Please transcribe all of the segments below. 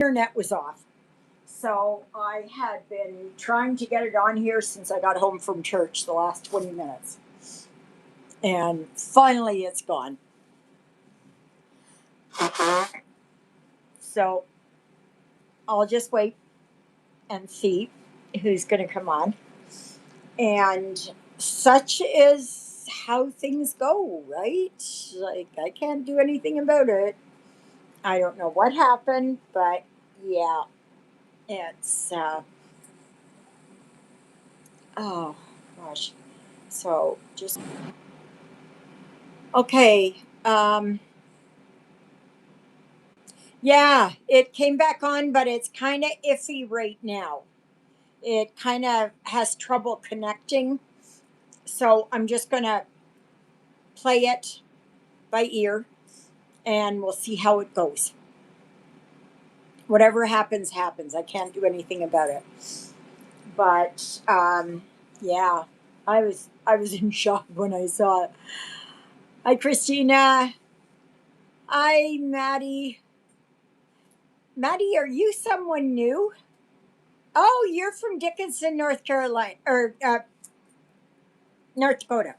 internet was off. So I had been trying to get it on here since I got home from church the last 20 minutes. And finally it's gone. So I'll just wait and see who's going to come on. And such is how things go, right? Like, I can't do anything about it. I don't know what happened, but yeah, it's, oh gosh. So just, okay. Yeah, it came back on, but it's kind of iffy right now. It kind of has trouble connecting. So I'm just going to play it by ear and we'll see how it goes. Whatever happens, happens. I can't do anything about it. But yeah, I was in shock when I saw it. Hi, Christina. Hi, Maddie. Maddie, are you someone new? Oh, you're from Dickinson, North Carolina, or North Dakota.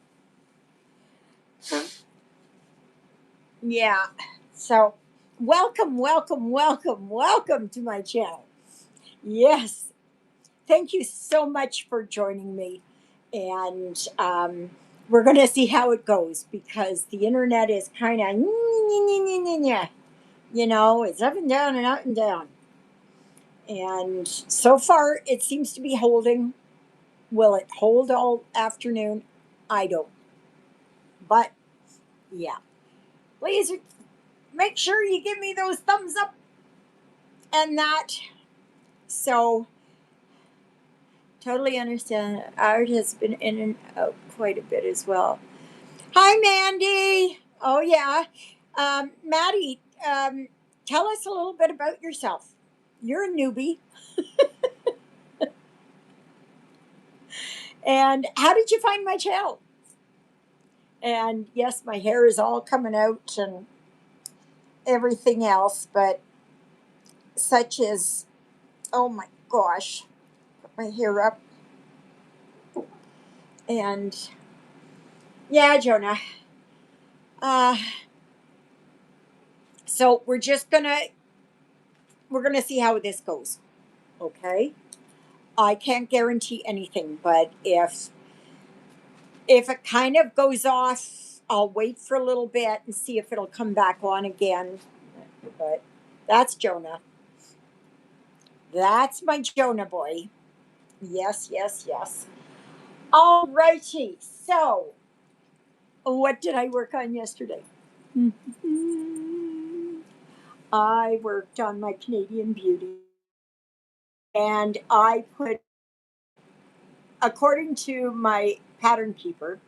Yeah. So, welcome, welcome, welcome, welcome to my channel. Yes. Thank you so much for joining me. And we're going to see how it goes because the internet is kind of, it's up and down and up and down. And so far, it seems to be holding. Will it hold all afternoon? I don't. But yeah, please make sure you give me those thumbs up and that. So, totally understand. Art has been in and out quite a bit as well. Hi, Mandy. Oh, yeah. Maddie, tell us a little bit about yourself. You're a newbie. And how did you find my channel? And yes, my hair is all coming out and everything else, but such as, oh my gosh, put my hair up. And yeah, Jonah. Uh, so we're gonna see how this goes. Okay. I can't guarantee anything, but if it kind of goes off, I'll wait for a little bit and see if it'll come back on again. But that's Jonah. That's my Jonah boy. Yes, yes, yes. All righty. So, what did I work on yesterday? I worked on my Canadian beauty and I put, according to my pattern keeper,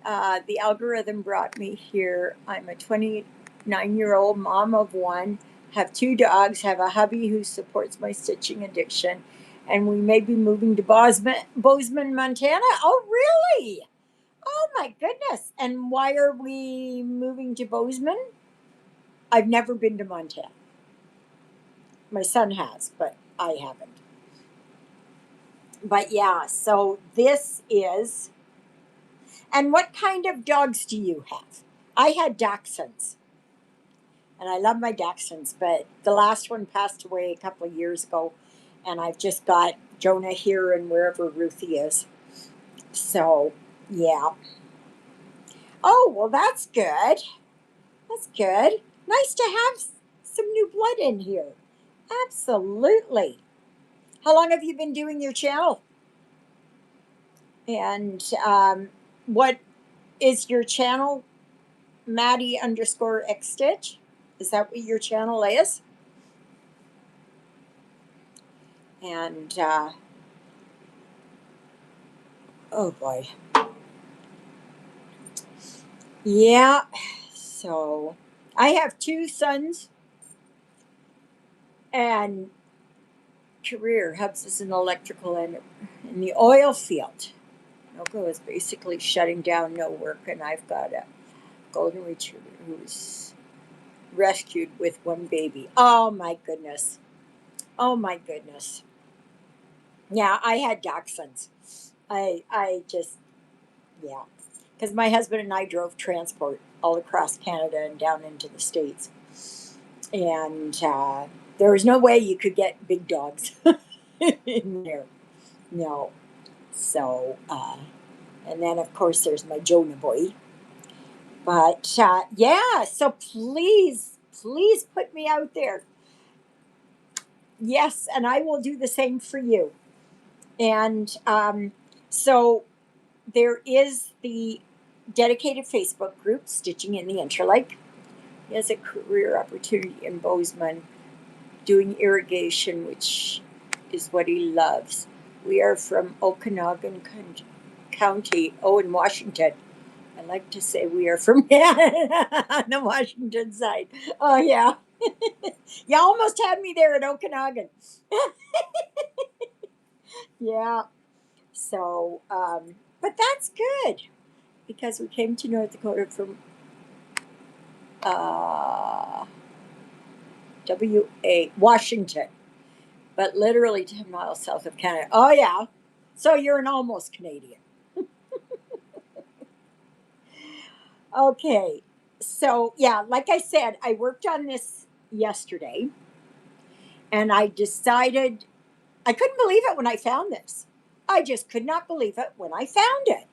the algorithm brought me here. I'm a 29-year-old mom of one, have two dogs, have a hubby who supports my stitching addiction, and we may be moving to Bozeman, Montana. Oh, really? Oh, my goodness. And why are we moving to Bozeman? I've never been to Montana. My son has, but I haven't. But yeah, so this is. And what kind of dogs do you have? I had Dachshunds. And I love my Dachshunds, but the last one passed away a couple of years ago, and I've just got Jonah here and wherever Ruthie is. So, yeah. Oh, well, that's good. That's good. Nice to have some new blood in here. Absolutely. How long have you been doing your channel? And what is your channel? Maddie underscore X Stitch? Is that what your channel is? And oh boy. Yeah. So I have two sons and career hubs as an electrical and in the oil field. Noco is basically shutting down, no work, and I've got a golden retriever who's rescued with one baby. Oh my goodness. Oh my goodness. Yeah, I had dachshunds. I just, yeah, because my husband and I drove transport all across Canada and down into the States, and there was no way you could get big dogs in there. No. So, and then of course there's my Jonah boy. But yeah, so please, please put me out there. Yes, and I will do the same for you. And so there is the dedicated Facebook group, Stitching in the Interlake. He has a career opportunity in Bozeman doing irrigation, which is what he loves. We are from Okanagan County, in Washington. I like to say we are from on the Washington side. Oh, yeah. You almost had me there at Okanagan. Yeah. So, but that's good because we came to North Dakota from uh, Washington, but literally 10 miles south of Canada. Oh, yeah. So you're an almost Canadian. Okay. So, yeah, like I said, I worked on this yesterday and I decided I couldn't believe it when I found this. I just could not believe it when I found it.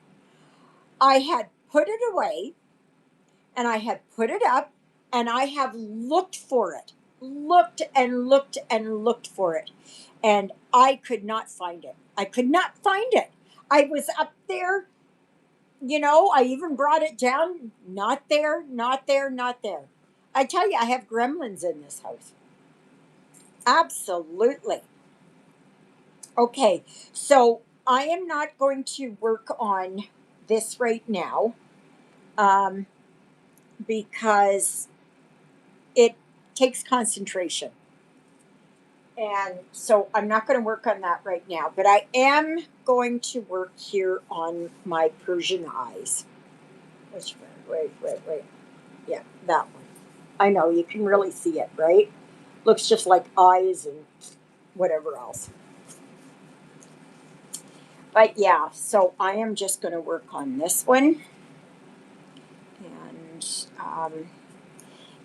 I had put it away and I had put it up and I have looked for it, looked and looked and looked for it. And I could not find it. I could not find it. I was up there, I even brought it down. Not there, not there, not there. I tell you, I have gremlins in this house. Absolutely. Okay, so I am not going to work on this right now um, because it takes concentration. And so I'm not going to work on that right now, but I am going to work here on my Persian eyes. Which one? Wait. Yeah, that one. I know, you can really see it, right? Looks just like eyes and whatever else. But yeah, so I am just going to work on this one.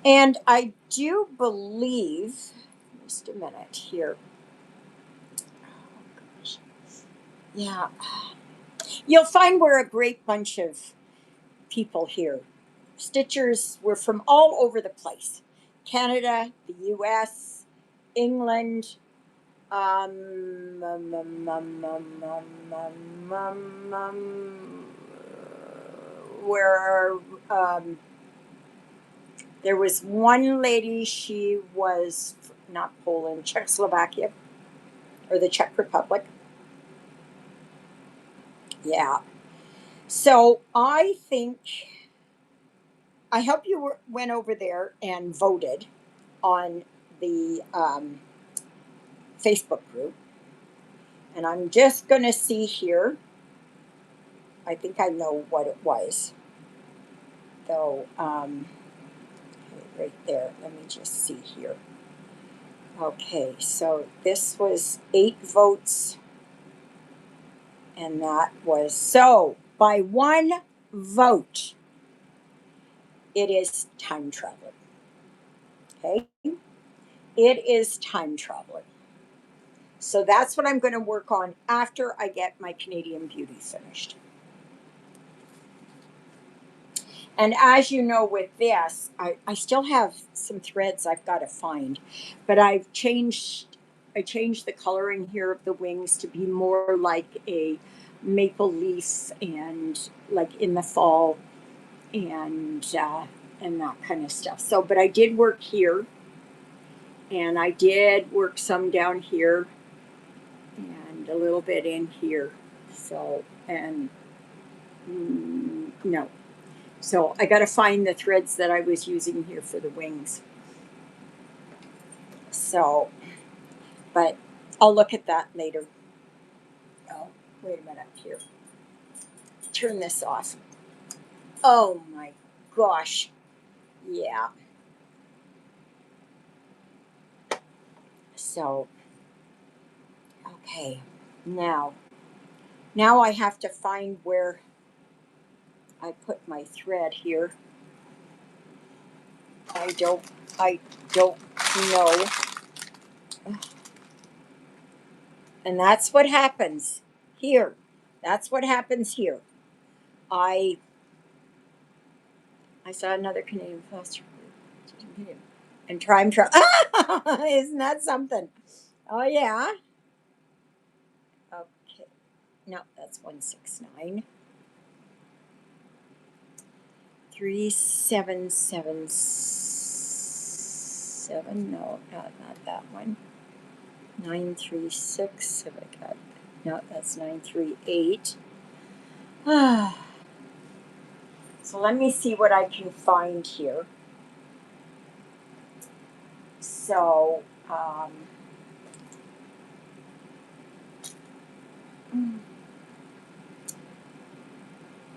And I do believe, just a minute here. Oh, gosh. Yeah. You'll find we're a great bunch of people here. Stitchers were from all over the place: Canada, the US, England, um, um, um, um, um, where there was one lady, she was not Poland, Czechoslovakia, or the Czech Republic. Yeah. So I hope you went over there and voted on the Facebook group. And I'm just going to see here. I think I know what it was. Though, right there. Let me just see here. Okay, so this was 8 votes. And that was so by 1 vote, it is time traveling. Okay? It is time traveling. So that's what I'm going to work on after I get my Canadian Beauty finished. And as you know, with this, I still have some threads I've got to find, but I changed the coloring here of the wings to be more like a maple leaf and like in the fall and that kind of stuff. So, but I did work here, and I did work some down here, and a little bit in here. So, and no. So I got to find the threads that I was using here for the wings. So, but I'll look at that later. Oh, wait a minute here. Turn this off. Oh my gosh. Yeah. So, okay, now I have to find where I put my thread here. I don't know. And that's what happens here. That's what happens here. I saw another Canadian foster and try. Isn't that something? Oh yeah. Okay. No, that's 169. 3777. No, not that one. 936. Have I got? No, that's 938. So let me see what I can find here. So,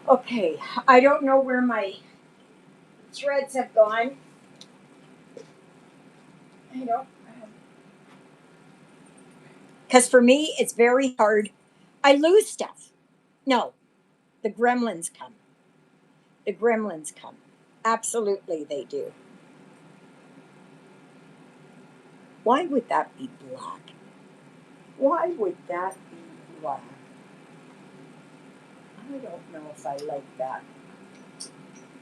okay, I don't know where my threads have gone. I don't. Because for me, it's very hard. I lose stuff. No, the gremlins come. The gremlins come. Absolutely, they do. Why would that be black? Why would that be black? I don't know if I like that.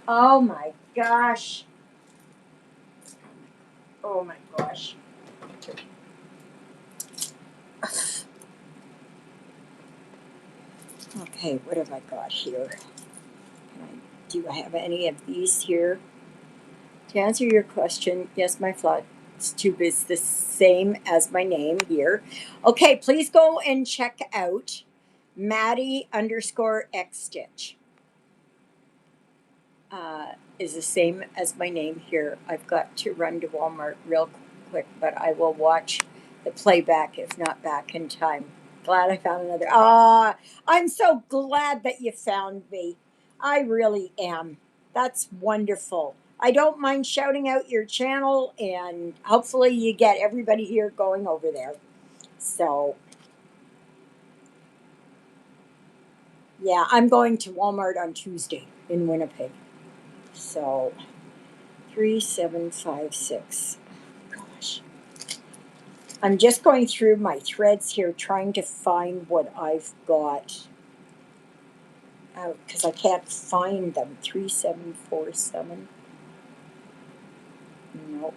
Oh my gosh. Oh my gosh. Okay, what have I got here? Do I have any of these here? To answer your question, yes, my flood tube is the same as my name here. Okay, please go and check out Maddie _ X Stitch. Is the same as my name here. I've got to run to Walmart real quick, but I will watch the playback if not back in time. Glad I found another. I'm so glad that you found me. I really am. That's wonderful. I don't mind shouting out your channel, and hopefully you get everybody here going over there. So, yeah, I'm going to Walmart on Tuesday in Winnipeg. So, 3756. Gosh. I'm just going through my threads here trying to find what I've got because I can't find them. 3747. Nope.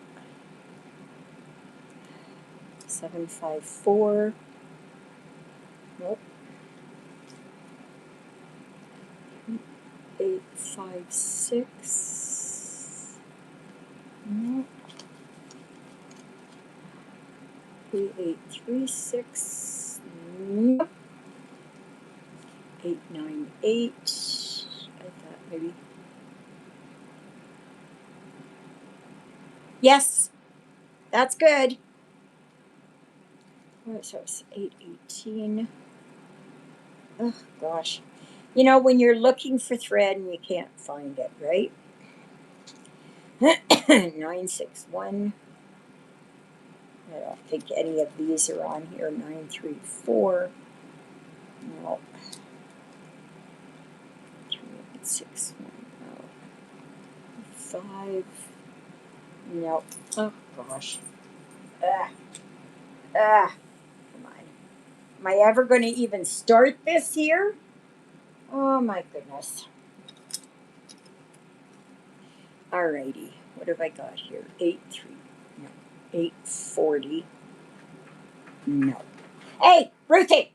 754. Nope. 856. Nope. 3836. Nope. 898. I thought maybe. Yes, that's good. So it's 818. Oh, gosh. You know, when you're looking for thread and you can't find it, right? 961. I don't think any of these are on here. 934. No. 3861. No. 5. No. Oh, gosh. Ah. Ah. Come on. Am I ever going to even start this here? Oh, my goodness. Alrighty. What have I got here? 83. No. 840. No. Hey, Ruthie!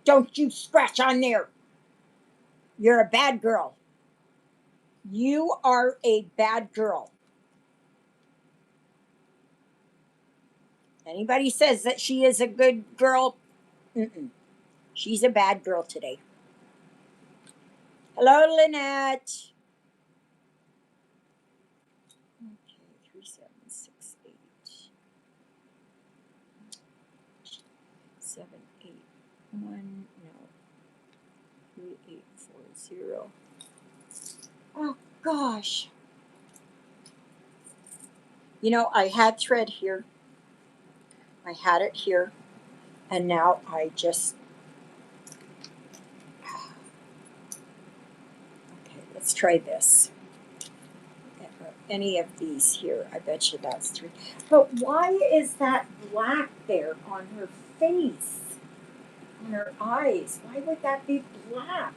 Don't you scratch on there. You're a bad girl. You are a bad girl. Anybody says that she is a good girl, she's a bad girl today. Hello, Lynette. Okay, 3768. 781. No. 3840. Oh, gosh. You know, I had thread here. I had it here, and now I just, okay, let's try this. Any of these here, I bet you that's 3. But why is that black there on her face, on her eyes? Why would that be black?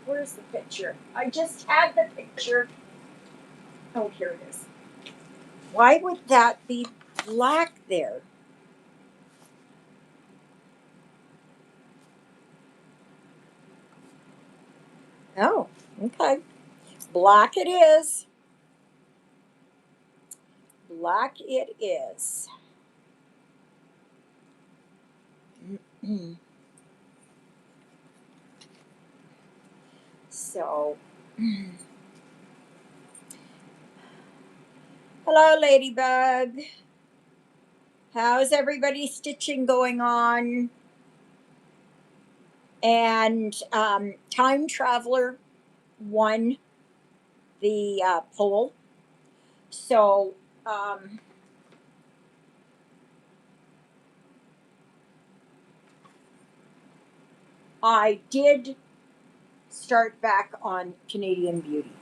Where's the picture? I just had the picture. Oh, here it is. Why would that be black there? Oh, okay. Black it is. Black it is. So, hello, Ladybug. How's everybody stitching going on? And Time Traveler won the poll. So, I did start back on Canadian Beauty.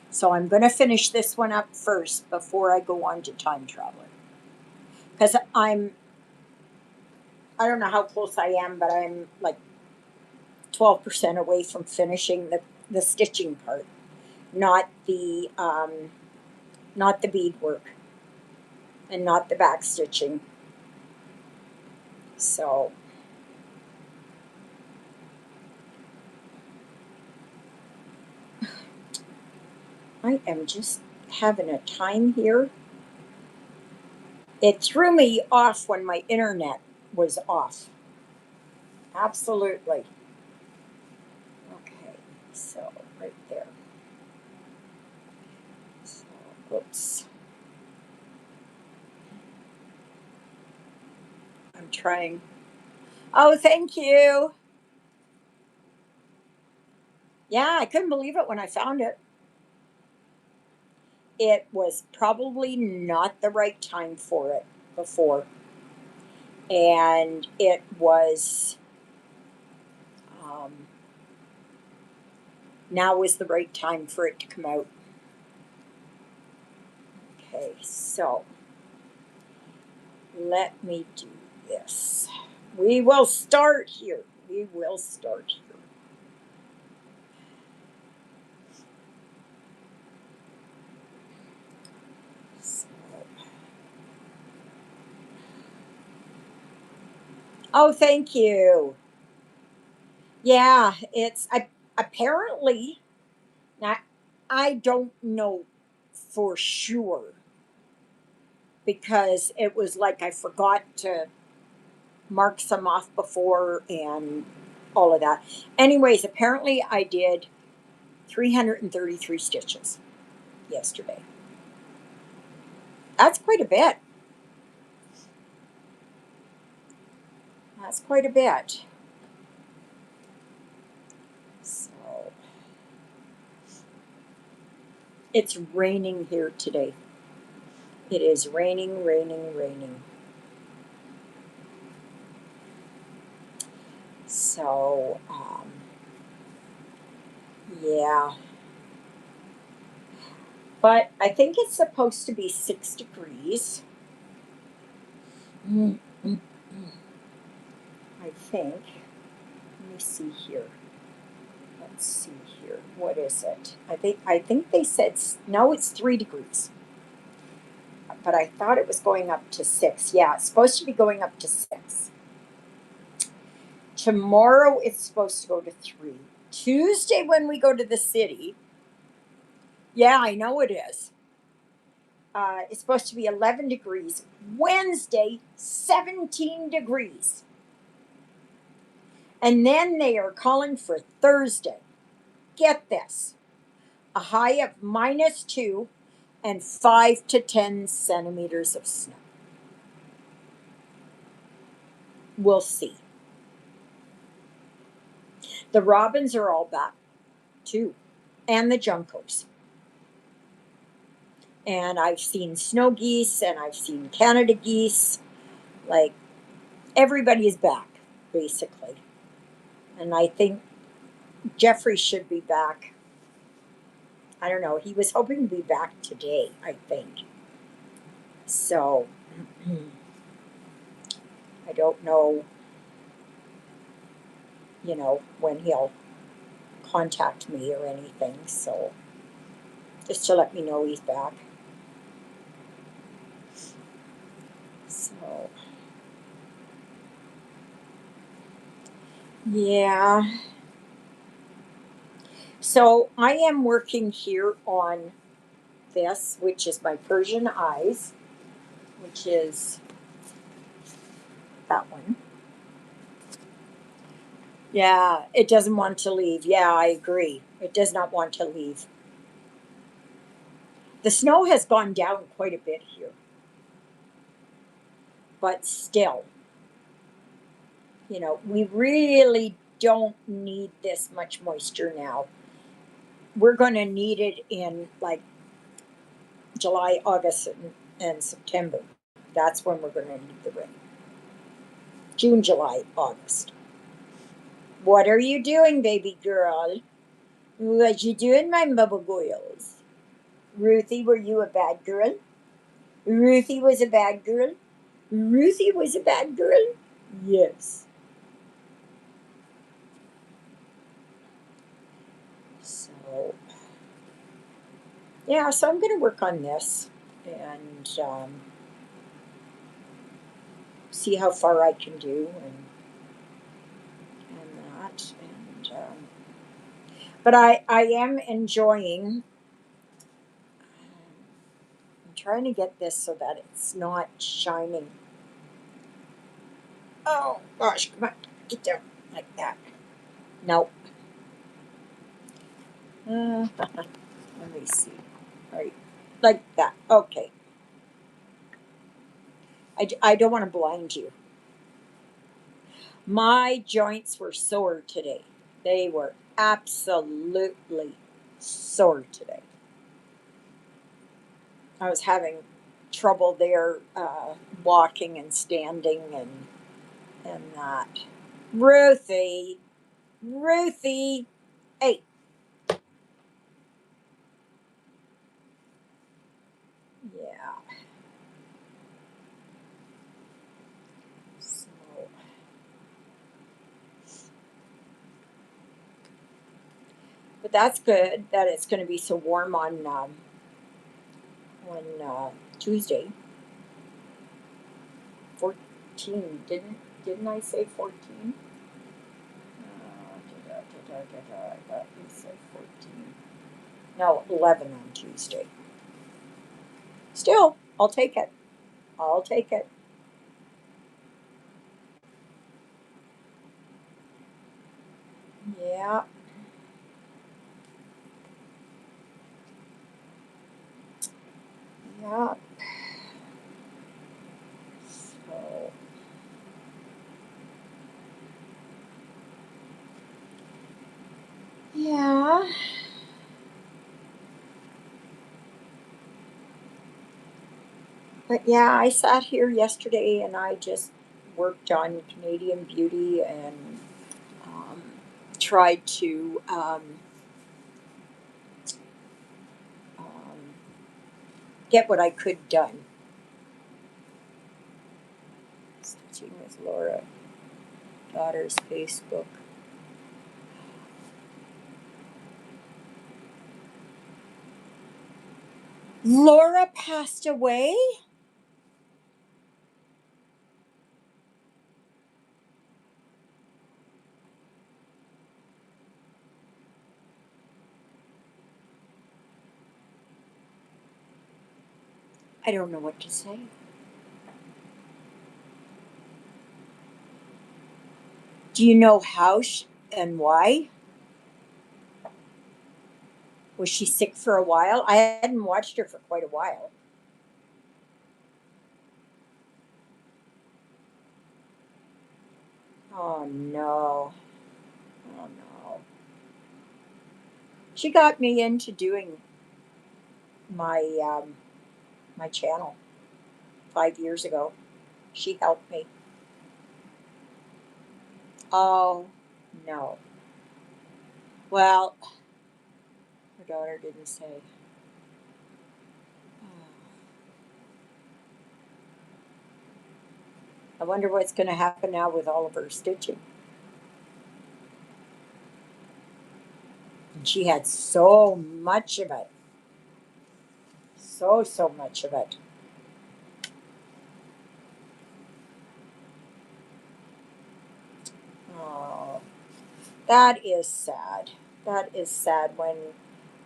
So I'm going to finish this one up first before I go on to Time Traveler. Because I don't know how close I am, but I'm like 12% away from finishing the stitching part, not the beadwork and not the back stitching. So I am just having a time here. It threw me off when my internet was off. Absolutely. Okay, so right there. So, oops. I'm trying. Oh, thank you. Yeah, I couldn't believe it when I found it. It was probably not the right time for it before. And it was, um, now is the right time for it to come out. Okay, so let me do this. We will start here. We will start here. So, oh, thank you. Yeah, apparently, now I don't know for sure because it was like I forgot to mark some off before and all of that. Anyways, apparently I did 333 stitches yesterday. That's quite a bit. That's quite a bit. So it's raining here today. It is raining, raining, raining. So, yeah. But I think it's supposed to be 6 degrees. Mm, mm, mm. I think. Let me see here. Let's see here. What is it? I think they said no. It's 3 degrees. But I thought it was going up to 6. Yeah, it's supposed to be going up to 6. Tomorrow it's supposed to go to 3. Tuesday when we go to the city. Yeah, I know it is. It's supposed to be 11 degrees. Wednesday, 17 degrees. And then they are calling for Thursday. Get this, a high of -2 and 5 to 10 centimeters of snow. We'll see. The robins are all back too, and the juncos. And I've seen snow geese and I've seen Canada geese. Like, everybody is back, basically. And I think Jeffrey should be back. I don't know. He was hoping to be back today, I think. So, I don't know, when he'll contact me or anything. So, just to let me know he's back. So, yeah. So, I am working here on this, which is my Persian eyes, which is that one. Yeah, it doesn't want to leave. Yeah, I agree. It does not want to leave. The snow has gone down quite a bit here, but still, we really don't need this much moisture now. We're going to need it in like July, August, and September. That's when we're going to need the rain. June, July, August. What are you doing, baby girl? What you doing, my bubble goils? Ruthie, were you a bad girl? Ruthie was a bad girl. Ruthie was a bad girl. Yes. So, yeah, so I'm going to work on this and see how far I can do and that. But I am enjoying. I'm trying to get this so that it's not shining. Oh gosh, come on, get down like that. Nope. Let me see. Right, like that. Okay. I don't want to blind you. My joints were sore today. They were absolutely sore today. I was having trouble there walking and standing and that. Ruthie, Ruthie, hey, yeah. So, but that's good that it's going to be so warm on Tuesday. 14. Didn't I say 14? I thought you said 14. No, 11 on Tuesday. Still, I'll take it. I'll take it. Yeah, yeah. So, yeah. But yeah, I sat here yesterday and I just worked on Canadian Beauty and um, tried to um, get what I could done. Stitching with Laura, daughter's Facebook. Laura passed away? I don't know what to say. Do you know how and why? Was she sick for a while? I hadn't watched her for quite a while. Oh no. Oh no. She got me into doing my my channel 5 years ago. She helped me. Oh, no. Well, her daughter didn't say. I wonder what's going to happen now with all of her stitching. And she had so much of it. So much of it. Oh, that is sad. That is sad when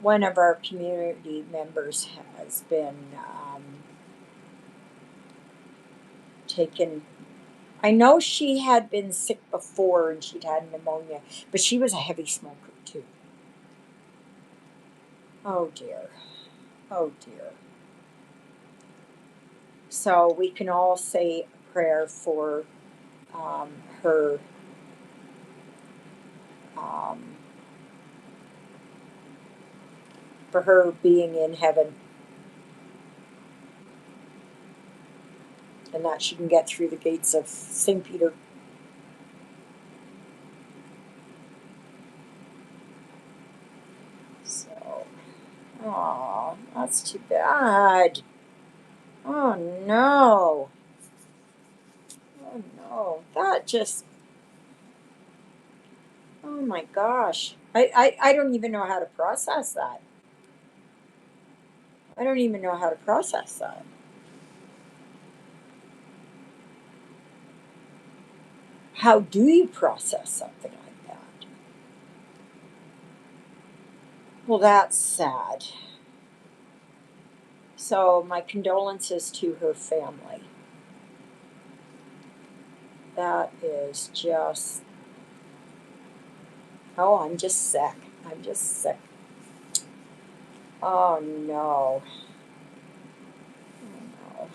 one of our community members has been taken. I know she had been sick before and she'd had pneumonia, but she was a heavy smoker too. Oh dear. Oh dear. So we can all say a prayer um, her um, for her being in heaven, and that she can get through the gates of St. Peter. So, oh, that's too bad. Oh no. Oh no. That just, oh my gosh. I don't even know how to process that. I don't even know how to process that. How do you process something like that? Well, that's sad. So, my condolences to her family. That is just, oh, I'm just sick. I'm just sick. Oh no. Oh no.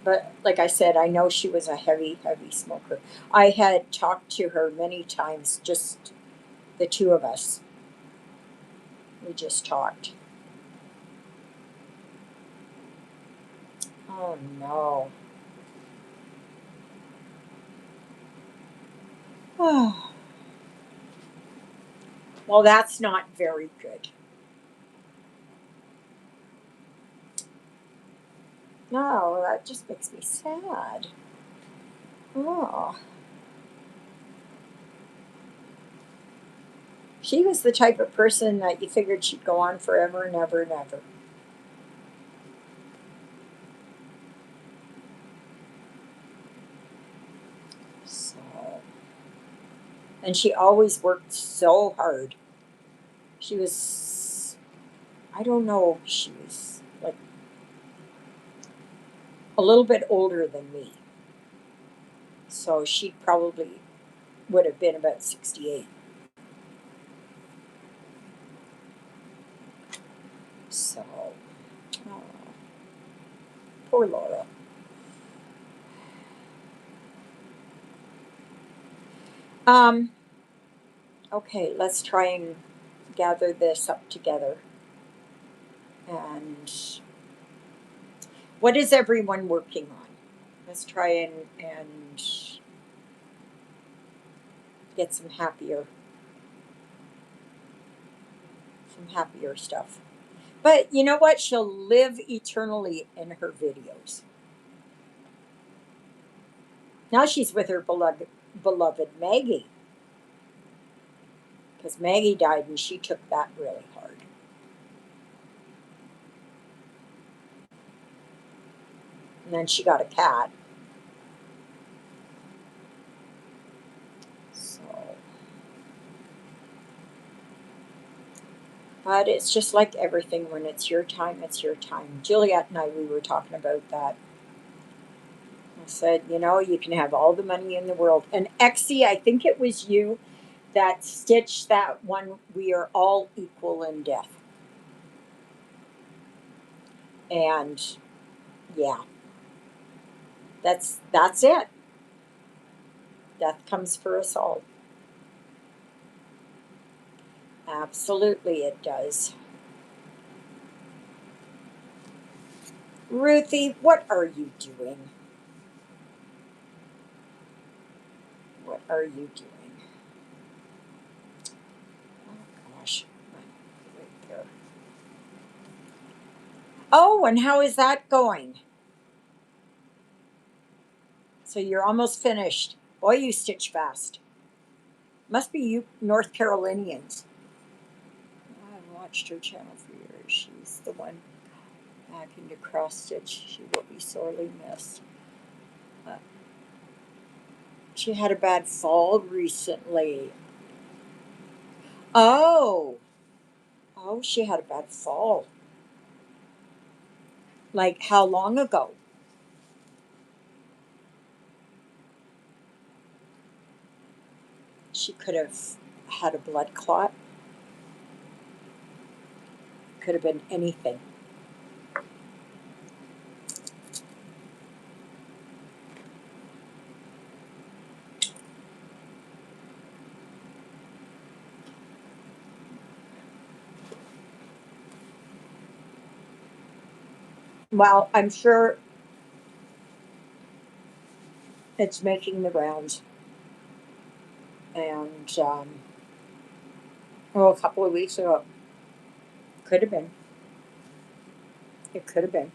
But like I said, I know she was a heavy smoker. I had talked to her many times, just the two of us. We just talked. Oh no. Well, that's not very good. No, that just makes me sad. Oh. She was the type of person that you figured she'd go on forever and ever and ever. So, and she always worked so hard. She was, I don't know, she was like a little bit older than me. So she probably would have been about 68. So, oh, poor Laura. Um, okay, let's try and gather this up together. And what is everyone working on? Let's try and get some happier stuff. But you know what? She'll live eternally in her videos. Now she's with her beloved Maggie, because Maggie died and she took that really hard. And then she got a cat. So, but it's just like everything. When it's your time, it's your time. Juliet and I, we were talking about that. I said, you know, you can have all the money in the world. And Exie, I think it was you that stitched that one. We are all equal in death. And yeah, that's it. Death comes for us all. Absolutely, it does. Ruthie, what are you doing? What are you doing? Oh, gosh. Right there. Oh, and how is that going? So you're almost finished. Boy, you stitch fast. Must be you North Carolinians. I've watched her channel for years. She's the one back into cross stitch. She will be sorely missed. Uh, she had a bad fall recently. Oh, oh, she had a bad fall. Like how long ago? She could have had a blood clot. Could have been anything. Well, I'm sure it's making the rounds. And, oh, a couple of weeks ago, could have been. It could have been.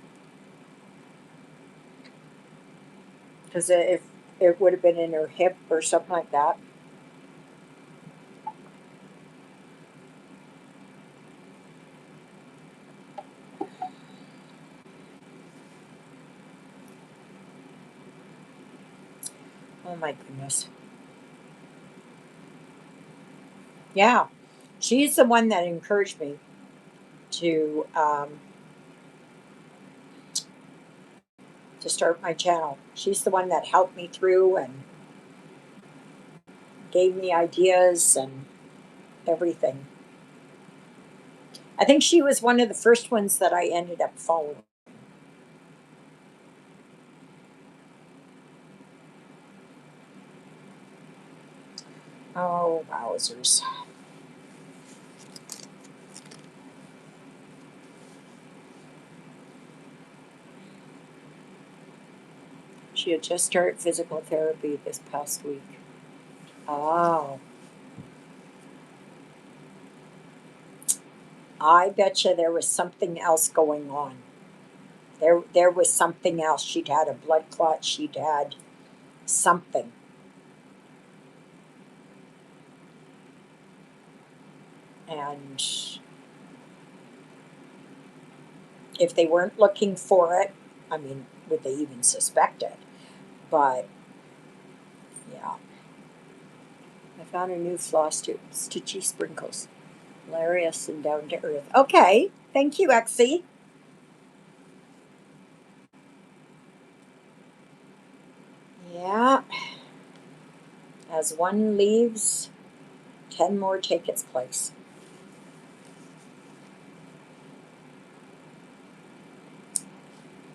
Because if it would have been in her hip or something like that. Oh my goodness. Yeah. She's the one that encouraged me to start my channel. She's the one that helped me through and gave me ideas and everything. I think she was one of the first ones that I ended up following. Oh, wowzers. She had just started physical therapy this past week. Oh, I bet you there was something else going on. There was something else. She'd had a blood clot. She'd had something. And if they weren't looking for it, I mean, would they even suspect it? But yeah, I found a new floss tube, Stitchy Sprinkles. Hilarious and down to earth. Okay, thank you, Exie. Yeah, as one leaves, 10 more take its place.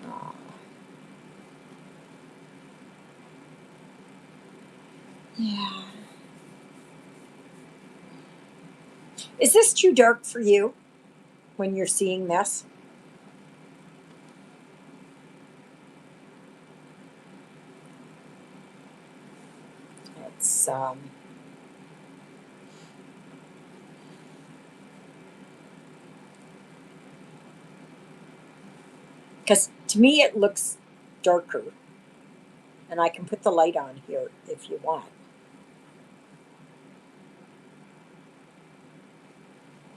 Aw. Yeah. Is this too dark for you when you're seeing this? It's because to me it looks darker, and I can put the light on here if you want.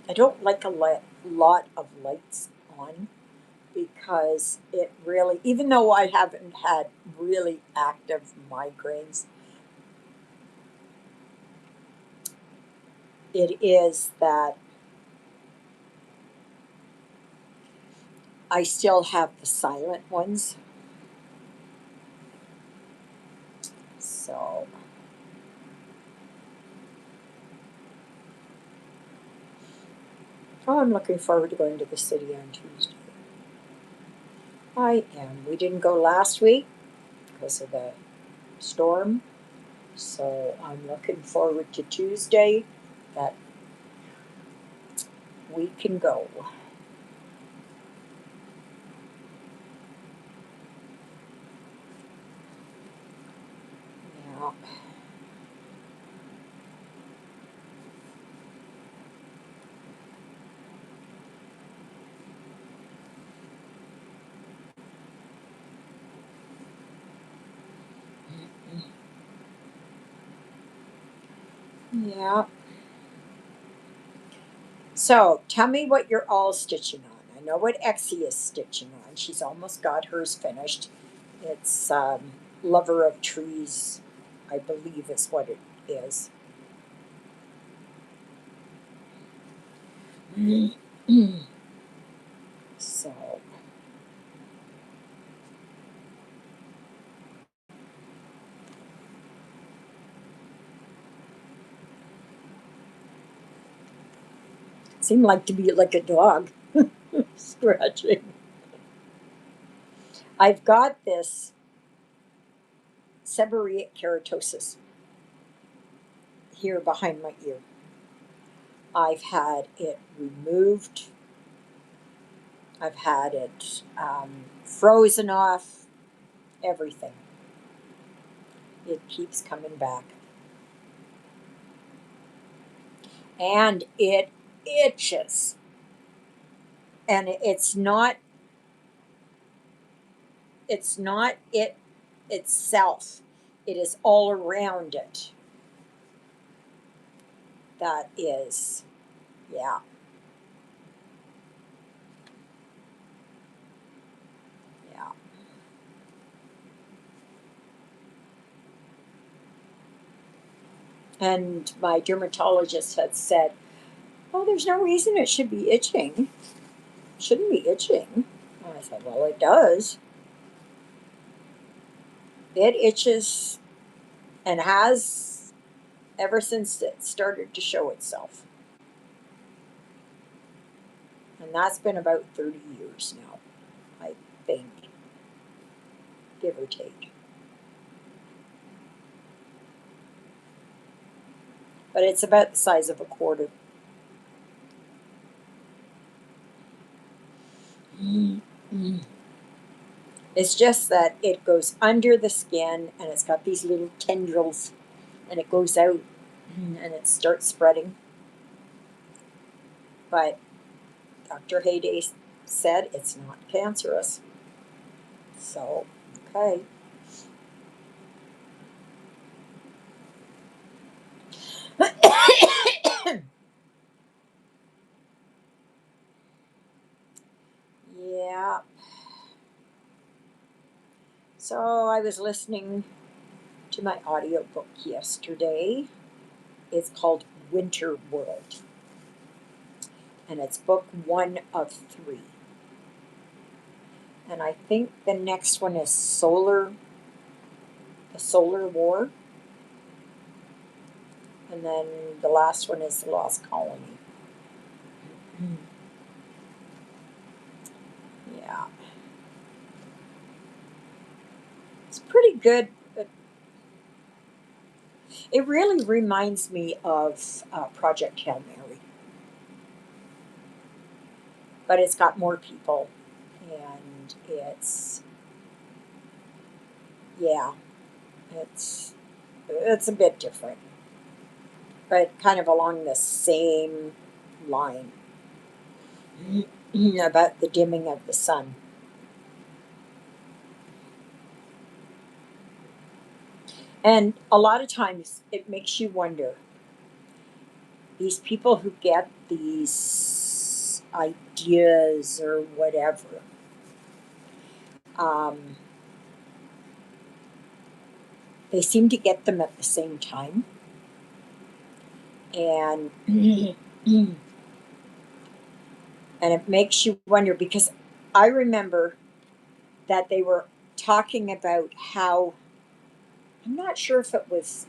I don't like a lot of lights on because it really, even though I haven't had really active migraines, it is that I still have the silent ones. So, oh, I'm looking forward to going to the city on Tuesday. I am. We didn't go last week because of the storm. So I'm looking forward to Tuesday. That we can go. Yeah. Yeah. So tell me what you're all stitching on. I know what Exie is stitching on. She's almost got hers finished. It's Lover of Trees, I believe is what it is. So, seemed like to be like a dog scratching. I've got this seborrheic keratosis here behind my ear. I've had it removed. I've had it frozen off. Everything. It keeps coming back, and it itches. And it's not. It's not it itself. It is all around it. That is, yeah, yeah. And my dermatologist had said, "Oh, there's no reason it should be itching. It shouldn't be itching." And I said, "Well, it does. It itches and has ever since it started to show itself. And that's been about 30 years now, I think, give or take. But it's about the size of a quarter." Mm. It's just that it goes under the skin and it's got these little tendrils and it goes out and it starts spreading. But Dr. Hayday said it's not cancerous. So, okay. Yeah. So I was listening to my audiobook yesterday. It's called Winter World. And it's book one of three. And I think the next one is the Solar War. And then the last one is the Lost Colony. Yeah. It's pretty good. But it really reminds me of Project Hail Mary. But it's got more people. And yeah, it's, it's a bit different. But kind of along the same line about the dimming of the sun. And a lot of times it makes you wonder, these people who get these ideas or whatever, um, they seem to get them at the same time. And and it makes you wonder because I remember that they were talking about how, I'm not sure if it was,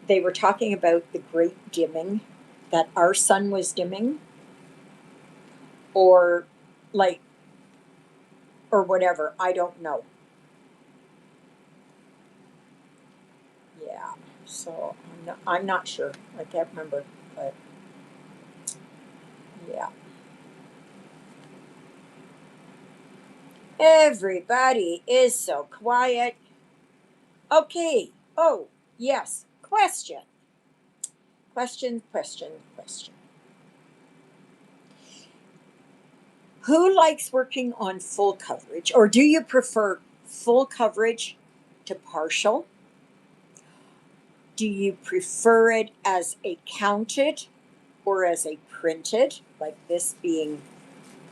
they were talking about the great dimming, that our sun was dimming, or like, or whatever. I don't know. Yeah. So I'm not sure. I can't remember. But Everybody is so quiet. Okay. Oh, yes. Question. Question, question, question. Who likes working on full coverage, or do you prefer full coverage to partial? Do you prefer it as a counted or as a printed, like this being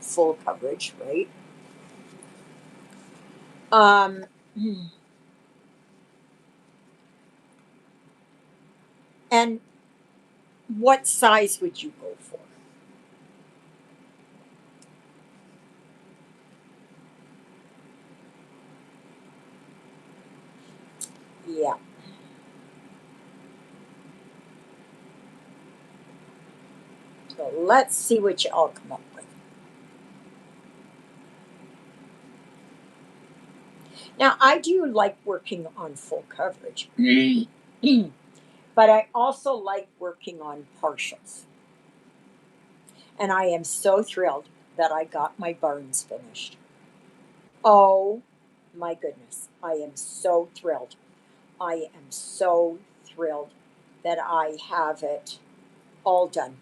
full coverage, right? Um, and what size would you go for? Yeah. So let's see what you all come up with. Now, I do like working on full coverage, but I also like working on partials. And I am so thrilled that I got my barns finished. Oh my goodness. I am so thrilled. I am so thrilled that I have it all done.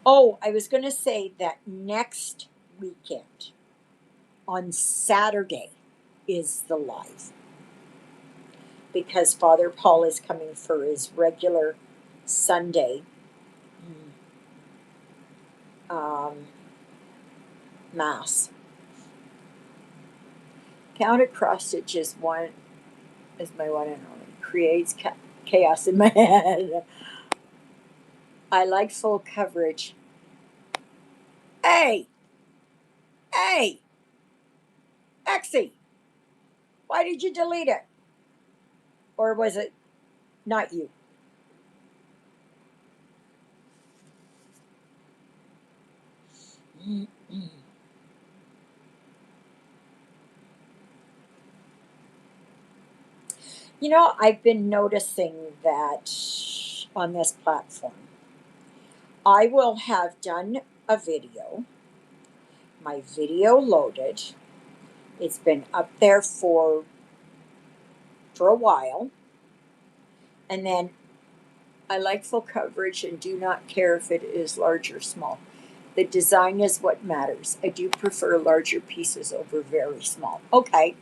Oh, I was going to say that next weekend on Saturday is the live because Father Paul is coming for his regular Sunday um, mass. Counter cross stitch is my one and only. Creates chaos in my head. I like full coverage. Hey, hey, Exie, why did you delete it? Or was it not you? You know, I've been noticing that on this platform, I will have done a video, my video loaded. It's been up there for a while, and then I like full coverage and do not care if it is large or small. The design is what matters. I do prefer larger pieces over very small. Okay,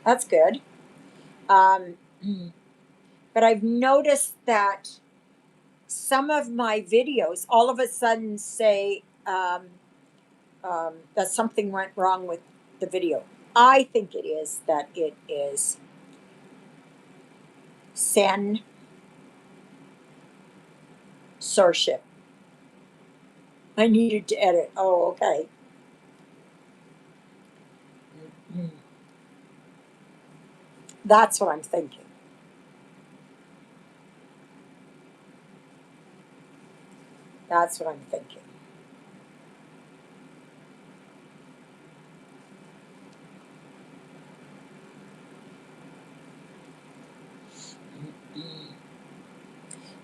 that's good. Um, but I've noticed that some of my videos all of a sudden say that something went wrong with the video. I think it is that it is censorship. I needed to edit. Oh, okay. That's what I'm thinking. That's what I'm thinking.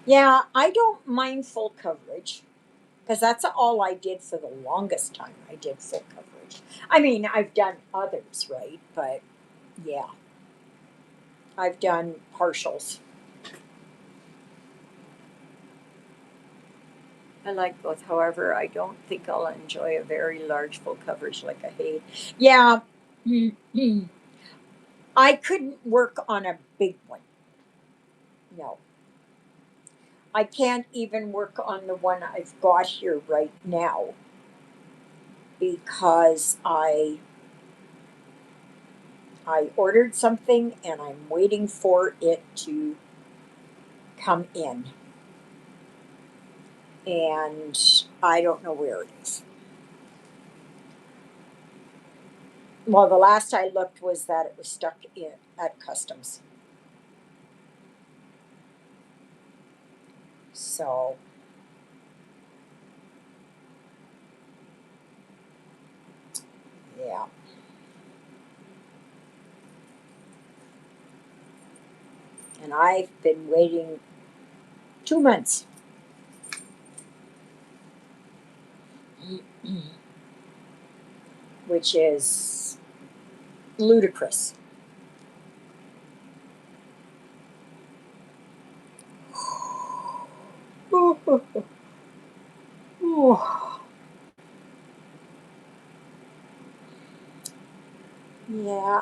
Yeah, I don't mind full coverage because that's all I did for the longest time. I did full coverage. I mean, I've done others, right? But yeah, I've done partials. I like both. However, I don't think I'll enjoy a very large full coverage like a hay. Yeah, I couldn't work on a big one. No, I can't even work on the one I've got here right now because I ordered something and I'm waiting for it to come in, and I don't know where it is. Well, the last I looked was that it was stuck in at customs. So yeah, and I've been waiting 2 months. which is ludicrous. Yeah.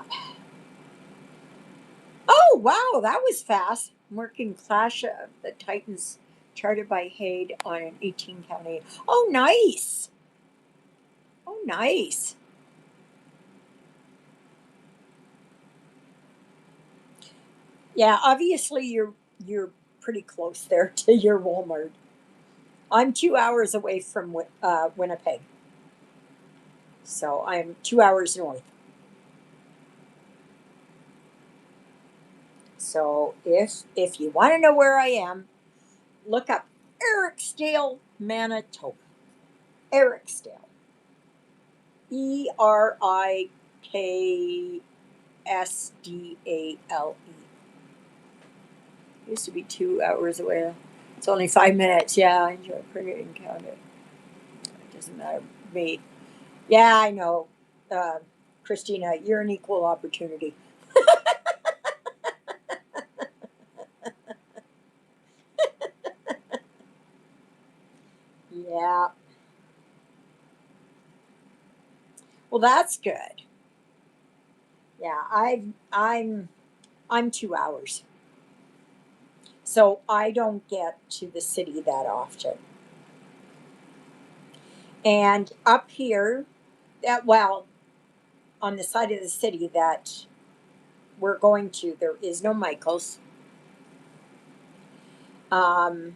Oh, wow, that was fast. Working Clash of the Titans, charted by Haid on an 18 county. Oh, nice. Oh, nice. Yeah, obviously you're pretty close there to your Walmart. I'm 2 hours away from Winnipeg, so I'm 2 hours north. So if you want to know where I am, look up Ericsdale, Manitoba. Ericsdale, Eriksdale. Used to be 2 hours away. It's only 5 minutes. Yeah, I enjoy cricket and count it. It doesn't matter to me. Yeah, I know. Uh, Christina, you're an equal opportunity. Yeah. Well, that's good. Yeah, I'm 2 hours, so I don't get to the city that often. And up here, that well, on the side of the city that we're going to, there is no Michaels. Um,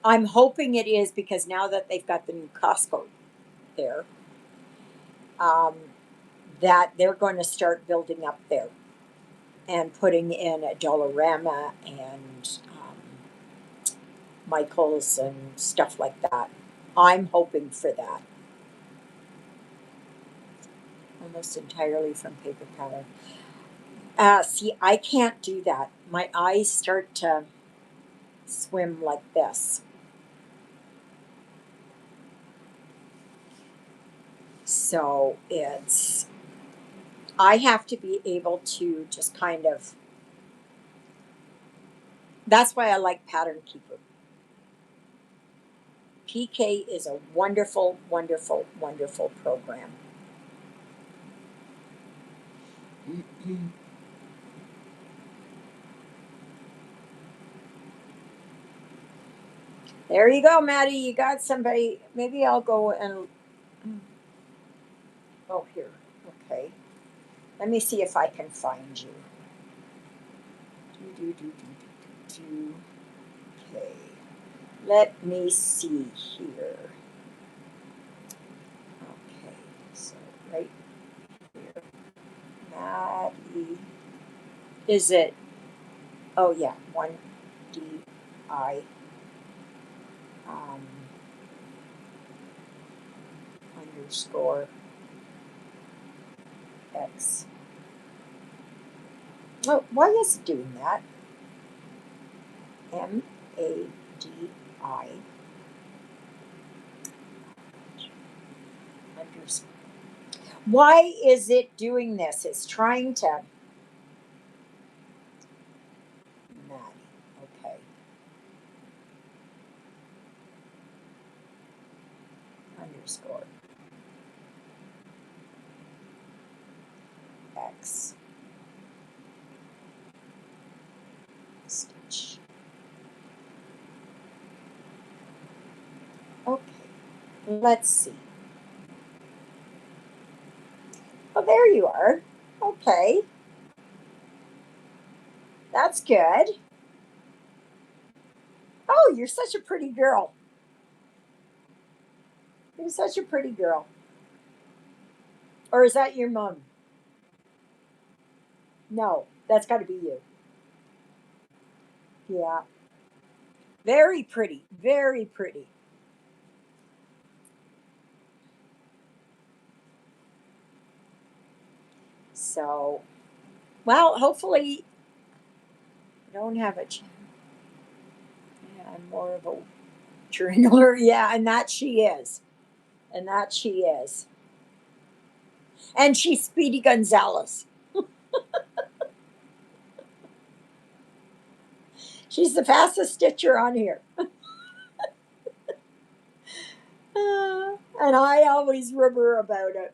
I'm hoping it is because now that they've got the new Costco there, um, that they're going to start building up there and putting in a Dollarama and Michaels and stuff like that. I'm hoping for that. Almost entirely from paper powder. See, I can't do that. My eyes start to swim like this. So I have to be able to just kind of, that's why I like Pattern Keeper. PK is a wonderful, wonderful, wonderful program. There you go, Maddie. You got somebody. Maybe I'll go and. Oh, here. Okay. Let me see if I can find you. Do, do, do, do, do, do. Okay. Let me see here. Okay. So, right here. Maddie. Is it? Oh, yeah. 1DI. Um, underscore X. Oh, why is it doing that? MADI underscore. Why is it doing this? It's trying to. Maddie. Okay. Underscore X. Stitch. Okay. Let's see. Oh, there you are. Okay. That's good. Oh, you're such a pretty girl. You're such a pretty girl. Or is that your mom? No, that's got to be you. Yeah. Very pretty. Very pretty. So, well, hopefully, I don't have a. Yeah, I'm more of a Trailer, yeah, and that she is. And that she is. And she's Speedy Gonzales. She's the fastest stitcher on here. And I always rib her about it.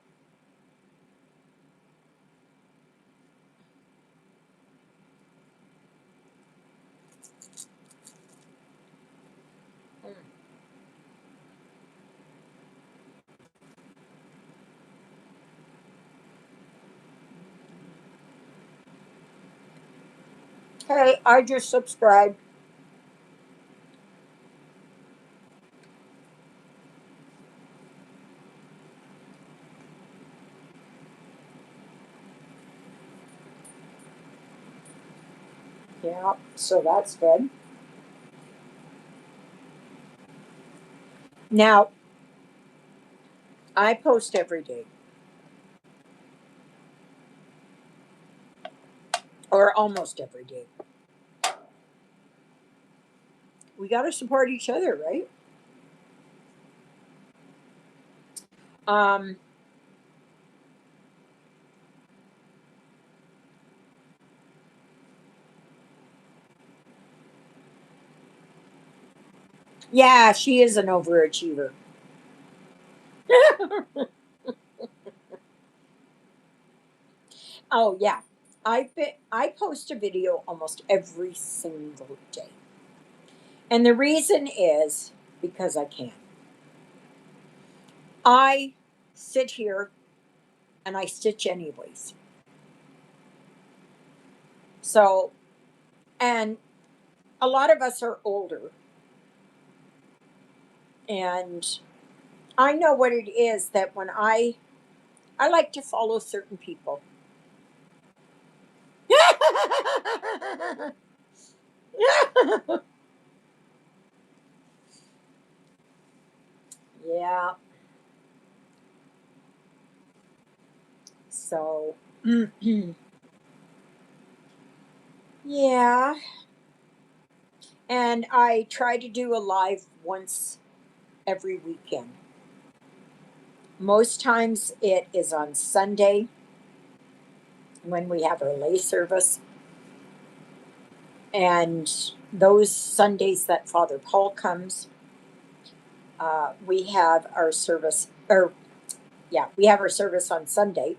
Hey, I just subscribed. Yeah, so that's good. Now, I post every day, or almost every day. We got to support each other, right? Um, yeah, she is an overachiever. Oh yeah, I post a video almost every single day, and the reason is because I can. I sit here and I stitch anyways. So, and a lot of us are older, and I know what it is that when I like to follow certain people. Yeah. So, yeah. And I try to do a live once every weekend. Most times it is on Sunday when we have our lay service. And those Sundays that Father Paul comes, we have our service, or yeah, we have our service on Sunday.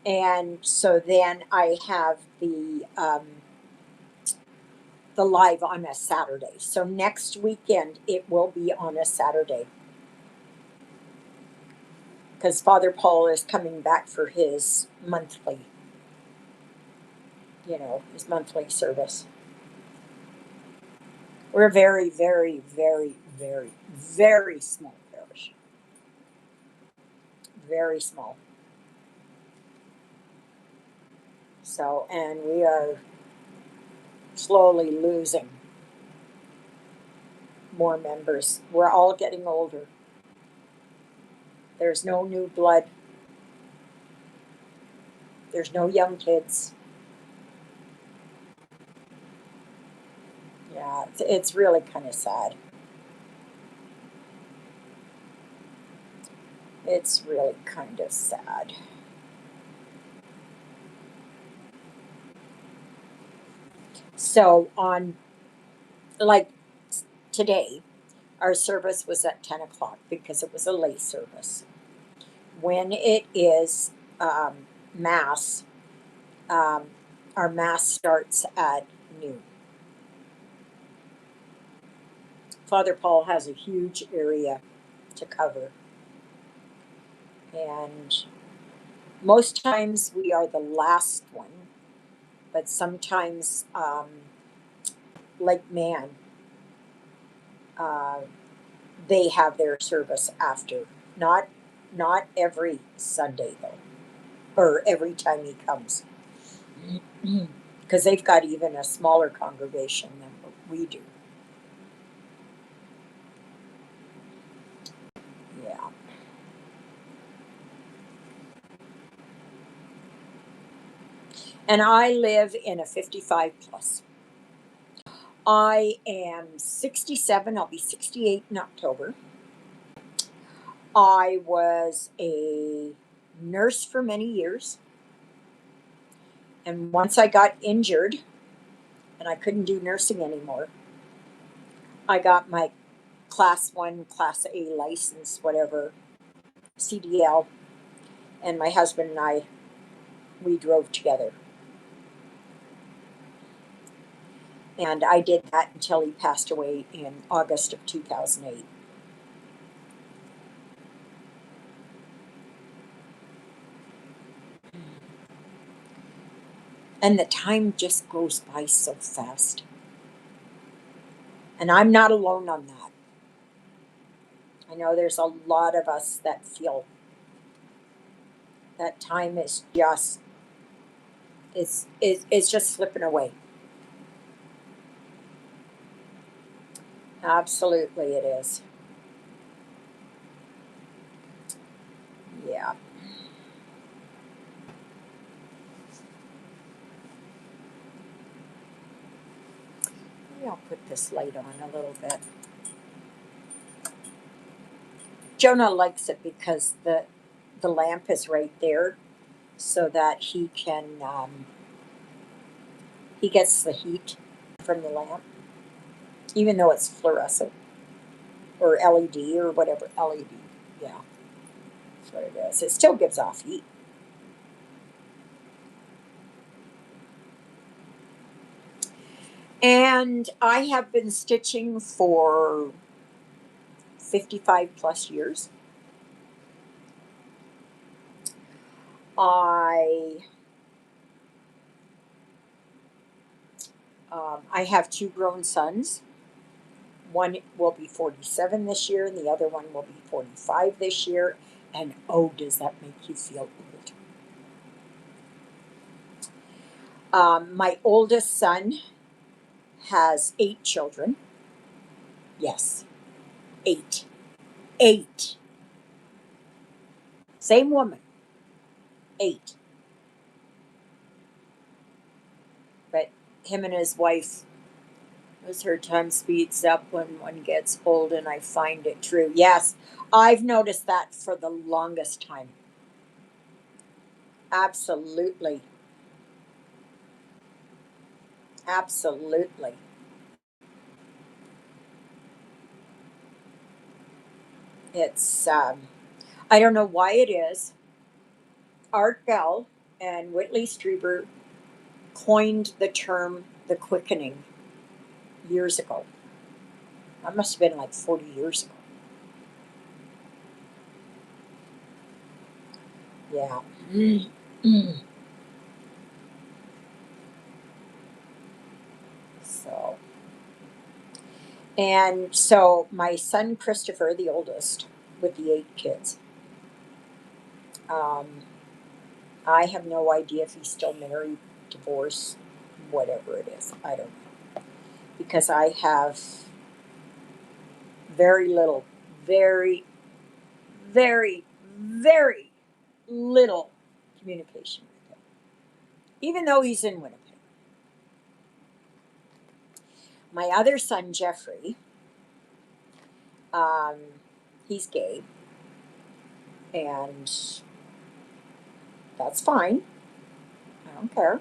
And so then I have the live on a Saturday. So next weekend it will be on a Saturday because Father Paul is coming back for his monthly, his monthly service. We're a very, very, very, very, very small parish. Very small. So, and we are slowly losing more members. We're all getting older. There's no new blood. There's no young kids. Yeah, it's really kind of sad. It's really kind of sad. So, on like today, our service was at 10 o'clock because it was a lay service. When it is Mass, um, our Mass starts at noon. Father Paul has a huge area to cover, and most times we are the last one, but sometimes, like Man, uh, they have their service after. Not every Sunday though, or every time he comes, because they've got even a smaller congregation than what we do. Yeah. And I live in a 55 plus. I am 67. I'll be 68 in October. I was a nurse for many years. And once I got injured and I couldn't do nursing anymore, I got my class 1, class A license, whatever, CDL. And my husband and I, we drove together. And I did that until he passed away in August of 2008. And the time just goes by so fast. And I'm not alone on that. I know there's a lot of us that feel that time is just it's just slipping away. Absolutely it is. Yeah. Maybe I'll put this light on a little bit. Jonah likes it because the lamp is right there so that he gets the heat from the lamp, even though it's fluorescent or LED or whatever. LED. Yeah, that's what it is. It still gives off heat. And I have been stitching for 55 plus years. I I have two grown sons. One will be 47 this year, and the other one will be 45 this year. And oh, does that make you feel old? My oldest son has 8 children. Yes, eight. Eight. Same woman, eight. But him and his wife, as her time speeds up when one gets old, and I find it true. Yes, I've noticed that for the longest time. Absolutely. Absolutely. It's, I don't know why it is. Art Bell and Whitley Strieber coined the term the quickening years ago. That must have been like 40 years ago. Yeah. So, and so my son Christopher, the oldest, with the 8 kids, um, I have no idea if he's still married, divorced, whatever it is. I don't know. Because I have very little, very, very, very little communication with him, even though he's in Winnipeg. My other son, Jeffrey, um, he's gay, and that's fine. I don't care.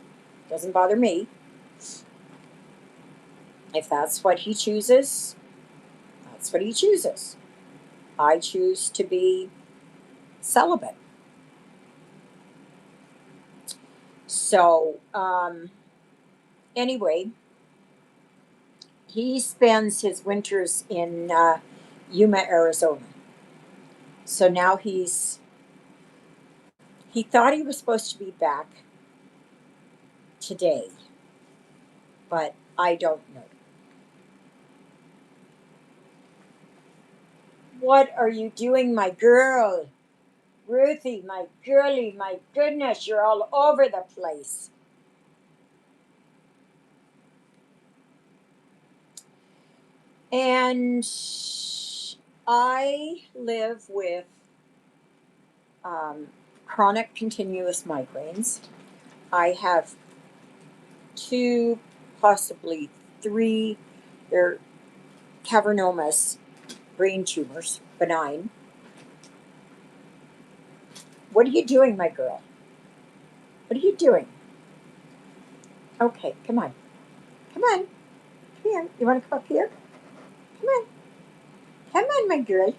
Doesn't bother me. If that's what he chooses, that's what he chooses. I choose to be celibate. So, anyway, he spends his winters in Yuma, Arizona. So now he thought he was supposed to be back today, but I don't know. What are you doing, my girl? Ruthie, my girlie, my goodness, you're all over the place. And I live with um, chronic continuous migraines. I have two, possibly three, they're cavernomas, brain tumors, benign. What are you doing, my girl? What are you doing? Okay, come on. Come on. Come here. You want to come up here? Come on. Come on, my girl.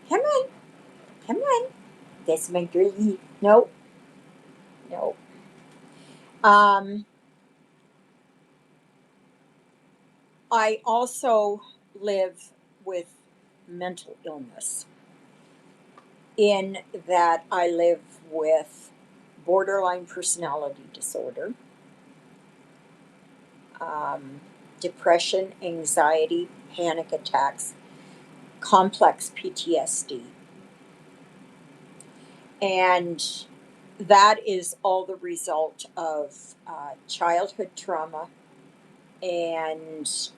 Come on. Come on. That's my girlie. No, no. Um, I also live with mental illness in that I live with borderline personality disorder, um, depression, anxiety, panic attacks, complex PTSD. And that is all the result of childhood trauma and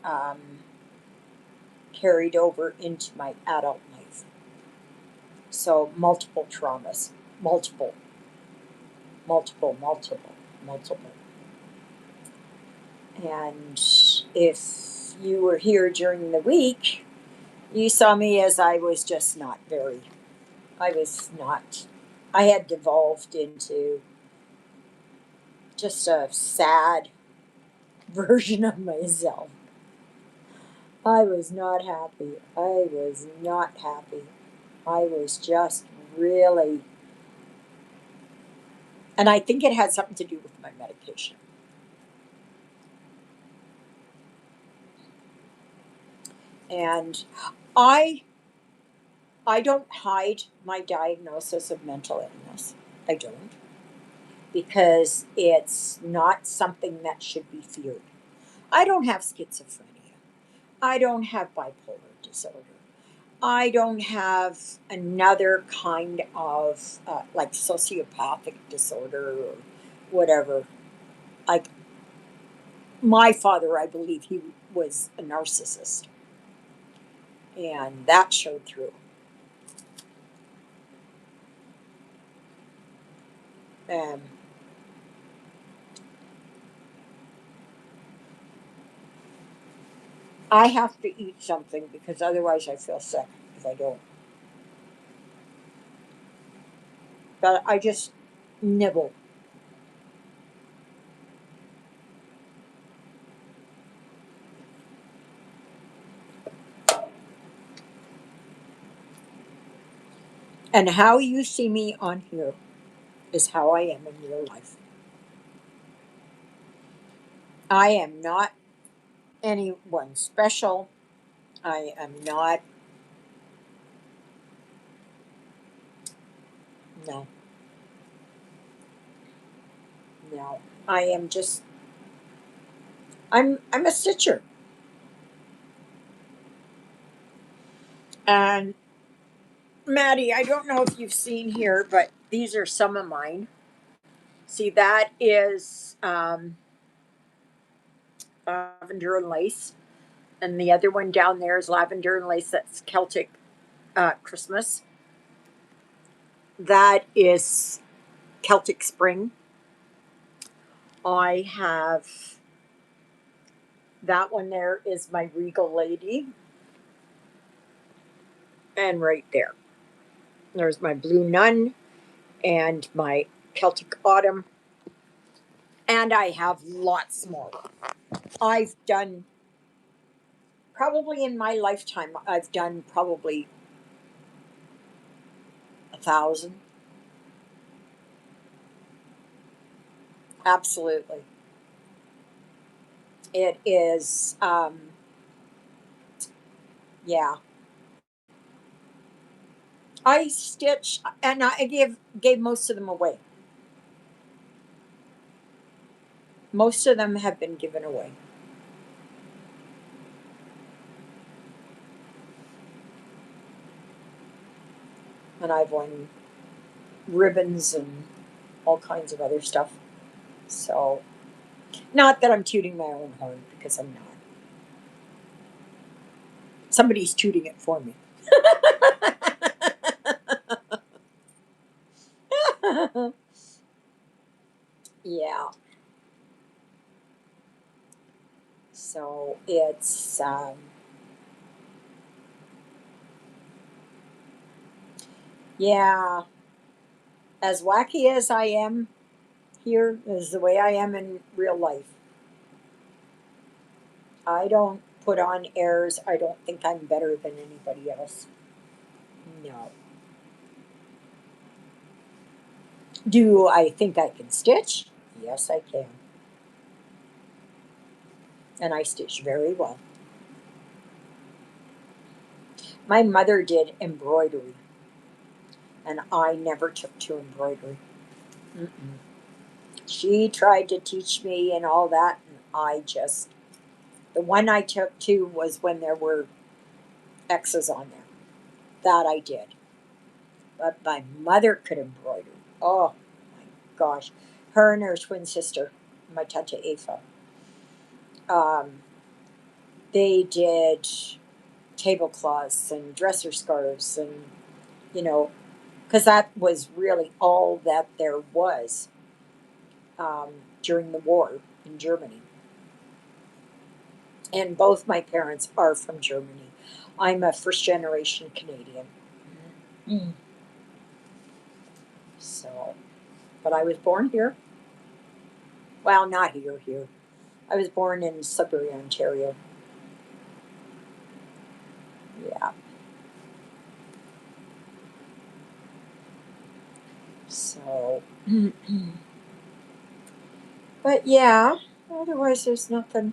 carried over into my adult life. So, multiple traumas, multiple, multiple, multiple, multiple. And if you were here during the week, you saw me as I was just not very, I was not, I had devolved into just a sad version of myself. I was not happy. I was not happy. I was just really, and I think it had something to do with my medication. And I I don't hide my diagnosis of mental illness. I don't, because it's not something that should be feared. I don't have schizophrenia. I don't have bipolar disorder. I don't have another kind of like sociopathic disorder or whatever. Like my father, I believe he was a narcissist, and that showed through. Um, I have to eat something because otherwise I feel sick if I don't. But I just nibble. And how you see me on here is how I am in real life. I am not anyone special. I am not, no, no. I am just, I'm a stitcher. And Maddie, I don't know if you've seen here, but these are some of mine. See, that is lavender and lace. And the other one down there is lavender and lace. That's Celtic Christmas. That is Celtic Spring. I have that one there is my Regal Lady. And right there, there's my Blue Nun and my Celtic Autumn. And I have lots more. I've done, probably in my lifetime, I've done probably 1,000. Absolutely. It is, yeah. I stitch and I gave most of them away. Most of them have been given away. And I've won ribbons and all kinds of other stuff. So, not that I'm tooting my own horn because I'm not. Somebody's tooting it for me. Yeah. So it's, yeah, as wacky as I am here is the way I am in real life. I don't put on airs. I don't think I'm better than anybody else. No. Do I think I can stitch? Yes, I can. And I stitch very well. My mother did embroidery, and I never took to embroidery. Mm-mm. She tried to teach me and all that, and the one I took to was when there were X's on there. That I did. But my mother could embroider. Oh my gosh. Her and her twin sister, my tante Ava, um, they did tablecloths and dresser scarves and, you know, because that was really all that there was um, during the war in Germany. And both my parents are from Germany. I'm a first generation Canadian. Mm. So, but I was born here. Well, not here. I was born in Sudbury, Ontario. Yeah. So, but yeah, otherwise there's nothing.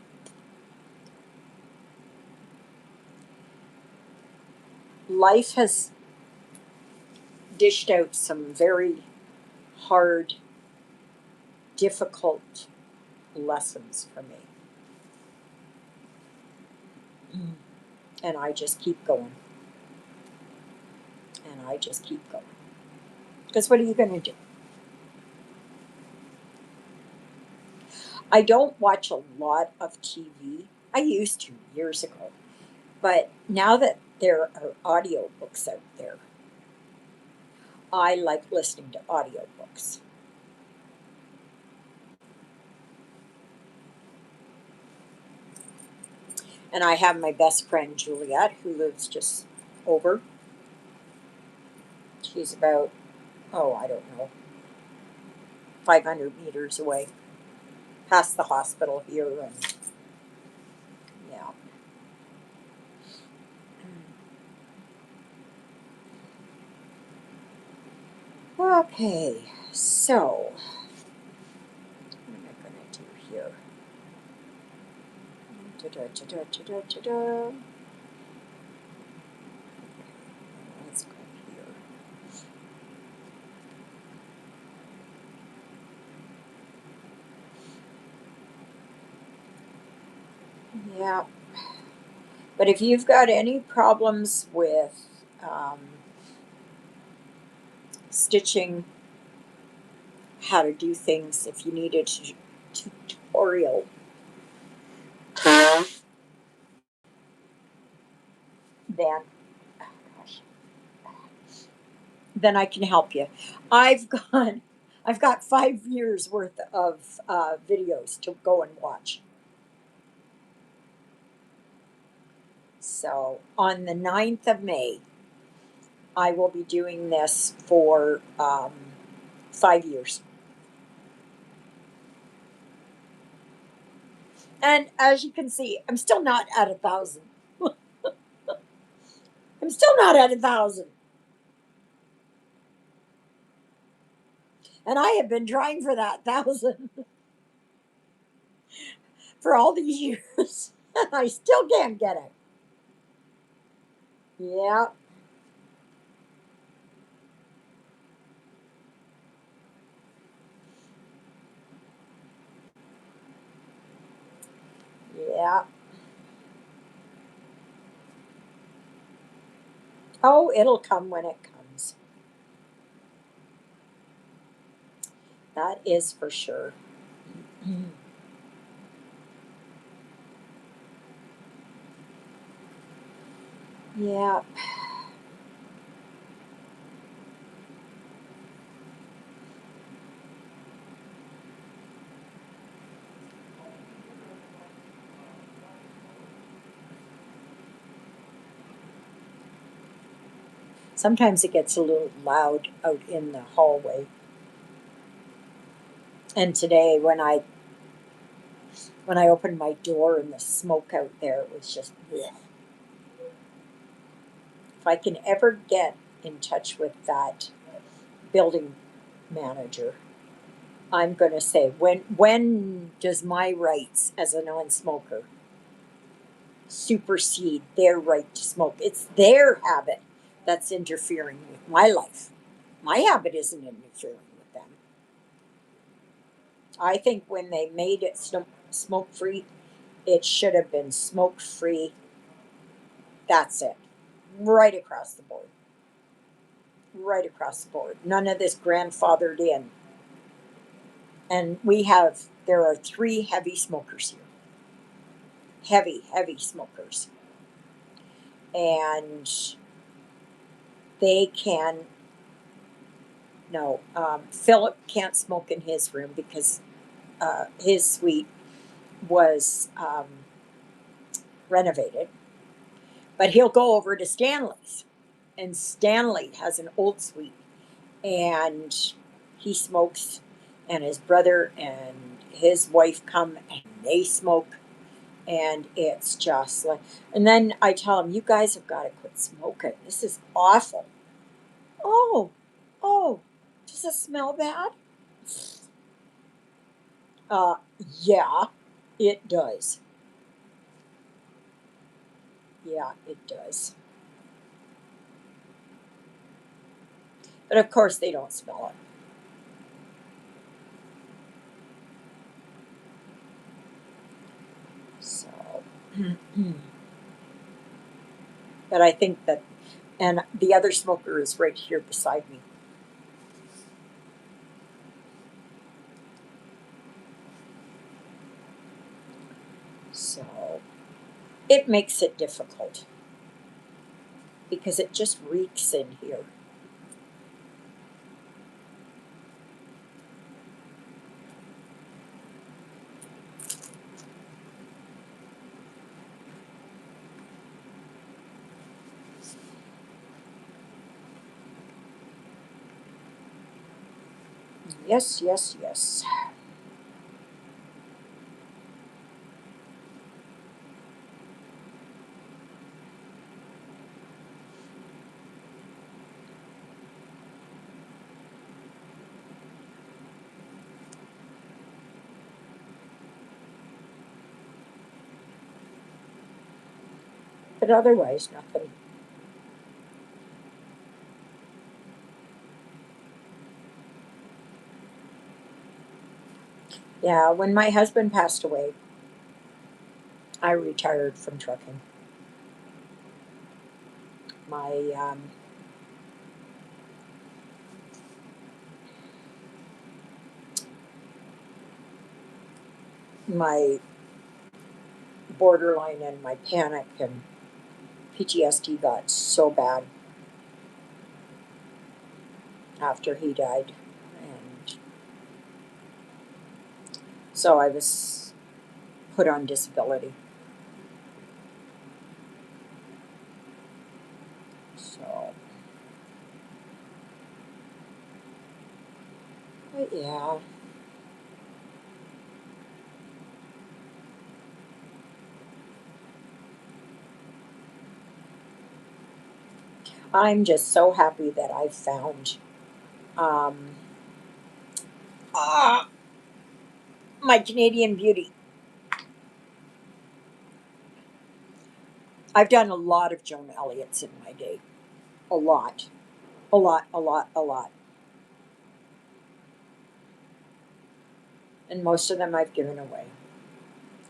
Life has dished out some very hard, difficult lessons for me. Mm. And I just keep going. And I just keep going. Because what are you going to do? I don't watch a lot of TV. I used to years ago. But now that there are audiobooks out there, I like listening to audiobooks. And I have my best friend Juliet who lives just over. She's about, oh, I don't know, 500 meters away, past the hospital here. And yeah. Okay, so what am I going to do here? Da-da-da-da-da-da-da. Let's go here. Yeah, but if you've got any problems with um, stitching, how to do things, if you need a tutorial, then oh gosh, then I can help you. I've got I've got 5 years worth of videos to go and watch. So on the 9th of May, I will be doing this for 5 years. And as you can see, I'm still not at 1,000. I'm still not at 1,000. And I have been trying for that 1,000 for all these years. I still can't get it. Yeah, yeah. Oh, it'll come when it comes. That is for sure. Yeah. Sometimes it gets a little loud out in the hallway. And today, when I opened my door and the smoke out there, it was just bleh. If I can ever get in touch with that building manager, I'm going to say, when does my rights as a non-smoker supersede their right to smoke? It's their habit that's interfering with my life. My habit isn't interfering with them. I think when they made it smoke free, it should have been smoke free. That's it. Right across the board. Right across the board. None of this grandfathered in. And there are three heavy smokers here. Heavy, heavy smokers. And they can, no, Philip can't smoke in his room because his suite was renovated. But he'll go over to Stanley's. And Stanley has an old suite. And he smokes, and his brother and his wife come and they smoke. And it's just like, and then I tell him, you guys have got to quit smoking. This is awful. Oh, oh, does it smell bad? Uh, yeah, it does. Yeah, it does. But of course, they don't smell it. So, but I think that, and the other smoker is right here beside me. So, it makes it difficult because it just reeks in here. Yes, yes, yes. But otherwise, nothing. Yeah, when my husband passed away, I retired from trucking. My my borderline and my panic and PTSD got so bad after he died, and so I was put on disability. So, but yeah, I'm just so happy that I found um, ah, my Canadian beauty. I've done a lot of Joan Elliott's in my day. A lot. A lot, a lot, a lot. And most of them I've given away.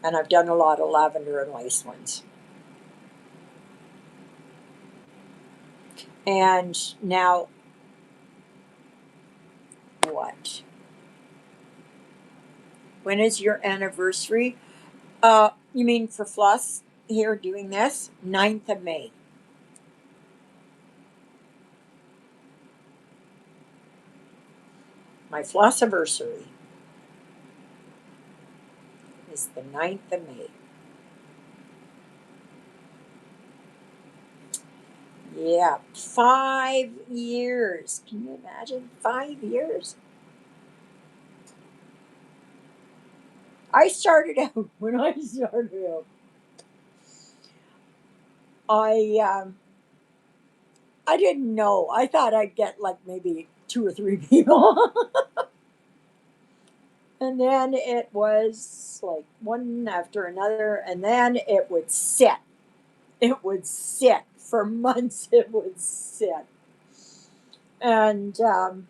And I've done a lot of lavender and lace ones. And now, what? When is your anniversary? You mean for floss here doing this? 9th of May. My floss anniversary is the 9th of May. Yeah, 5 years. Can you imagine? 5 years. I started out when I started out. I I didn't know. I thought I'd get like maybe two or three people, and then it was like one after another, and then it would sit. It would sit for months. It would sit, and um,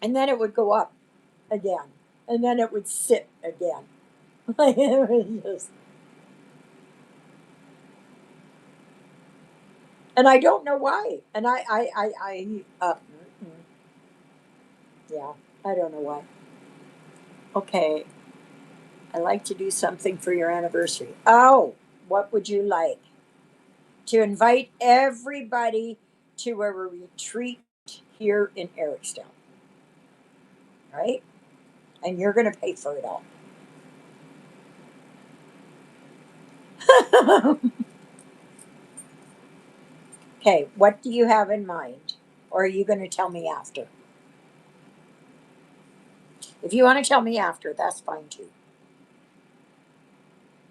and then it would go up again, and then it would sit again. Like it was just, and I don't know why. And yeah, I don't know why. Okay, I like to do something for your anniversary. Oh, what would you like? To invite everybody to a retreat here in Erickstown, right? And you're going to pay for it all. Okay, what do you have in mind? Or are you going to tell me after? If you want to tell me after, that's fine too.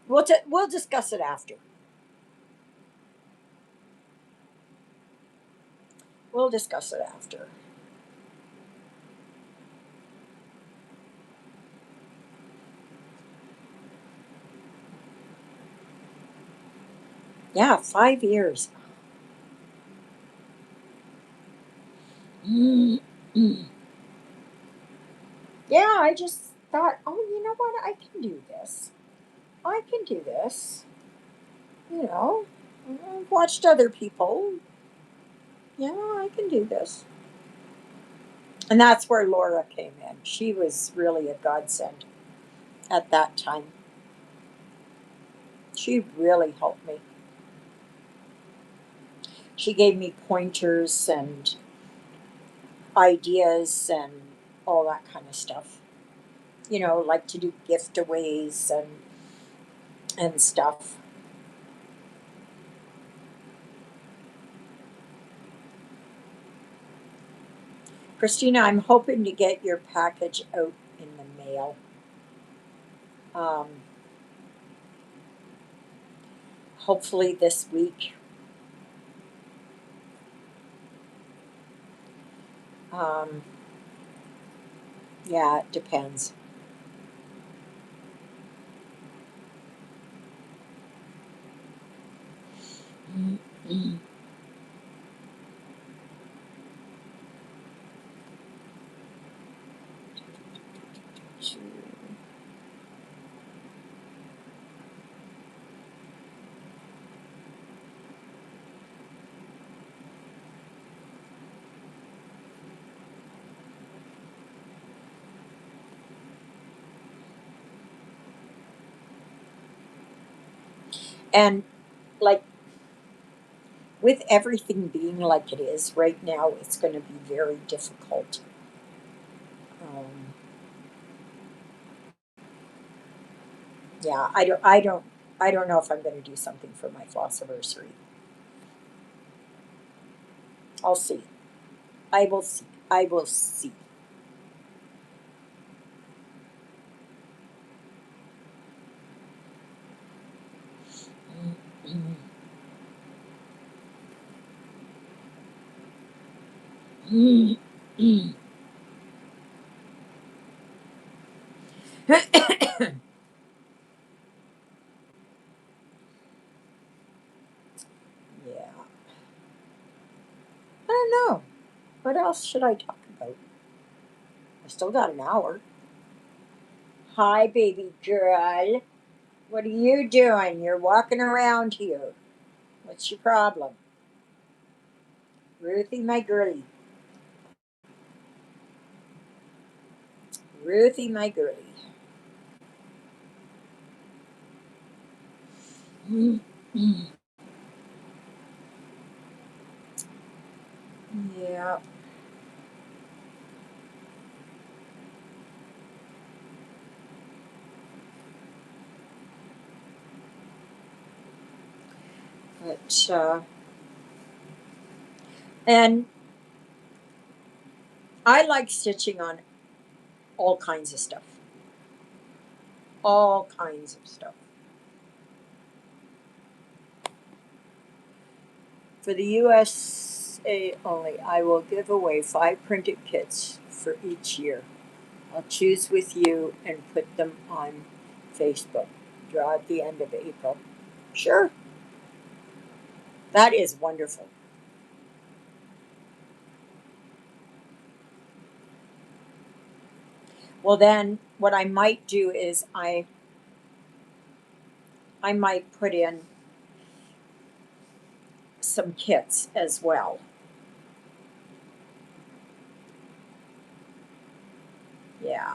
We'll discuss it after. We'll discuss it after. Yeah, 5 years. Mm, mm. Yeah, I just thought, oh, you know what? I can do this. I can do this. You know, I've watched other people. Yeah, I can do this. And that's where Laura came in. She was really a godsend at that time. She really helped me. She gave me pointers and ideas and all that kind of stuff. Like to do gift-aways and stuff. Christina, I'm hoping to get your package out in the mail. Um, Hopefully this week. Um, yeah, it depends. And like with everything being like it is right now, it's going to be very difficult. Um, yeah, I don't know if I'm going to do something for my floss anniversary. I'll see. I will see. I will see. Yeah. I don't know. What else should I talk about? I still got an hour. Hi, baby girl. What are you doing? You're walking around here. What's your problem? Ruthie, my girlie. Ruthie, my girlie. Yeah, but And I like stitching on all kinds of stuff. All kinds of stuff. For the USA only, I will give away 5 printed kits for each year. I'll choose with you and put them on Facebook. Draw at the end of April. Sure, that is wonderful. Well, then what I might do is I might put in some kits as well. Yeah,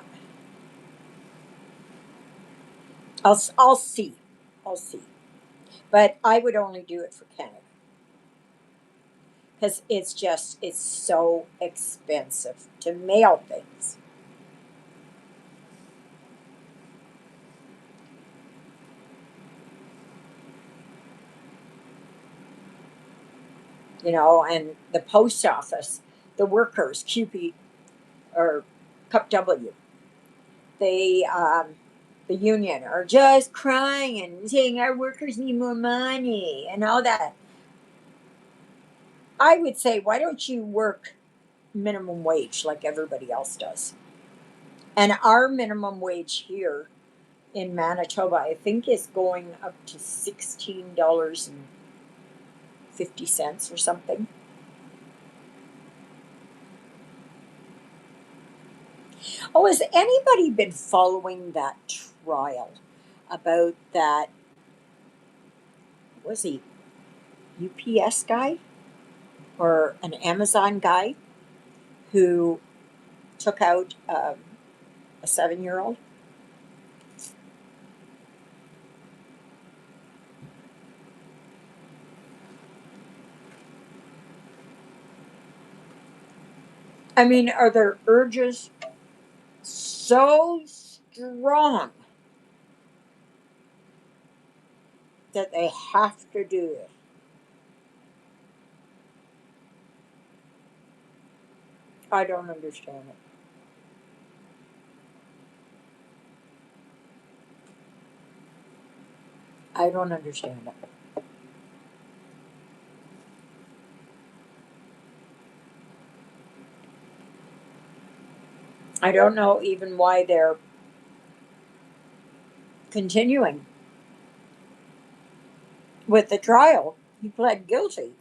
I'll see. I'll see. But I would only do it for Canada because it's so expensive to mail things. And the post office, the workers, QP or Cup W, they, the union, are just crying and saying our workers need more money and all that. I would say, why don't you work minimum wage like everybody else does? And our minimum wage here in Manitoba, I think, is going up to $16.50 or something. Oh, has anybody been following that trial about that? Was he UPS guy or an Amazon guy who took out a 7 year old? I mean, are their urges so strong that they have to do it? I don't understand it. I don't understand it. I don't know even why they're continuing with the trial. He pled guilty.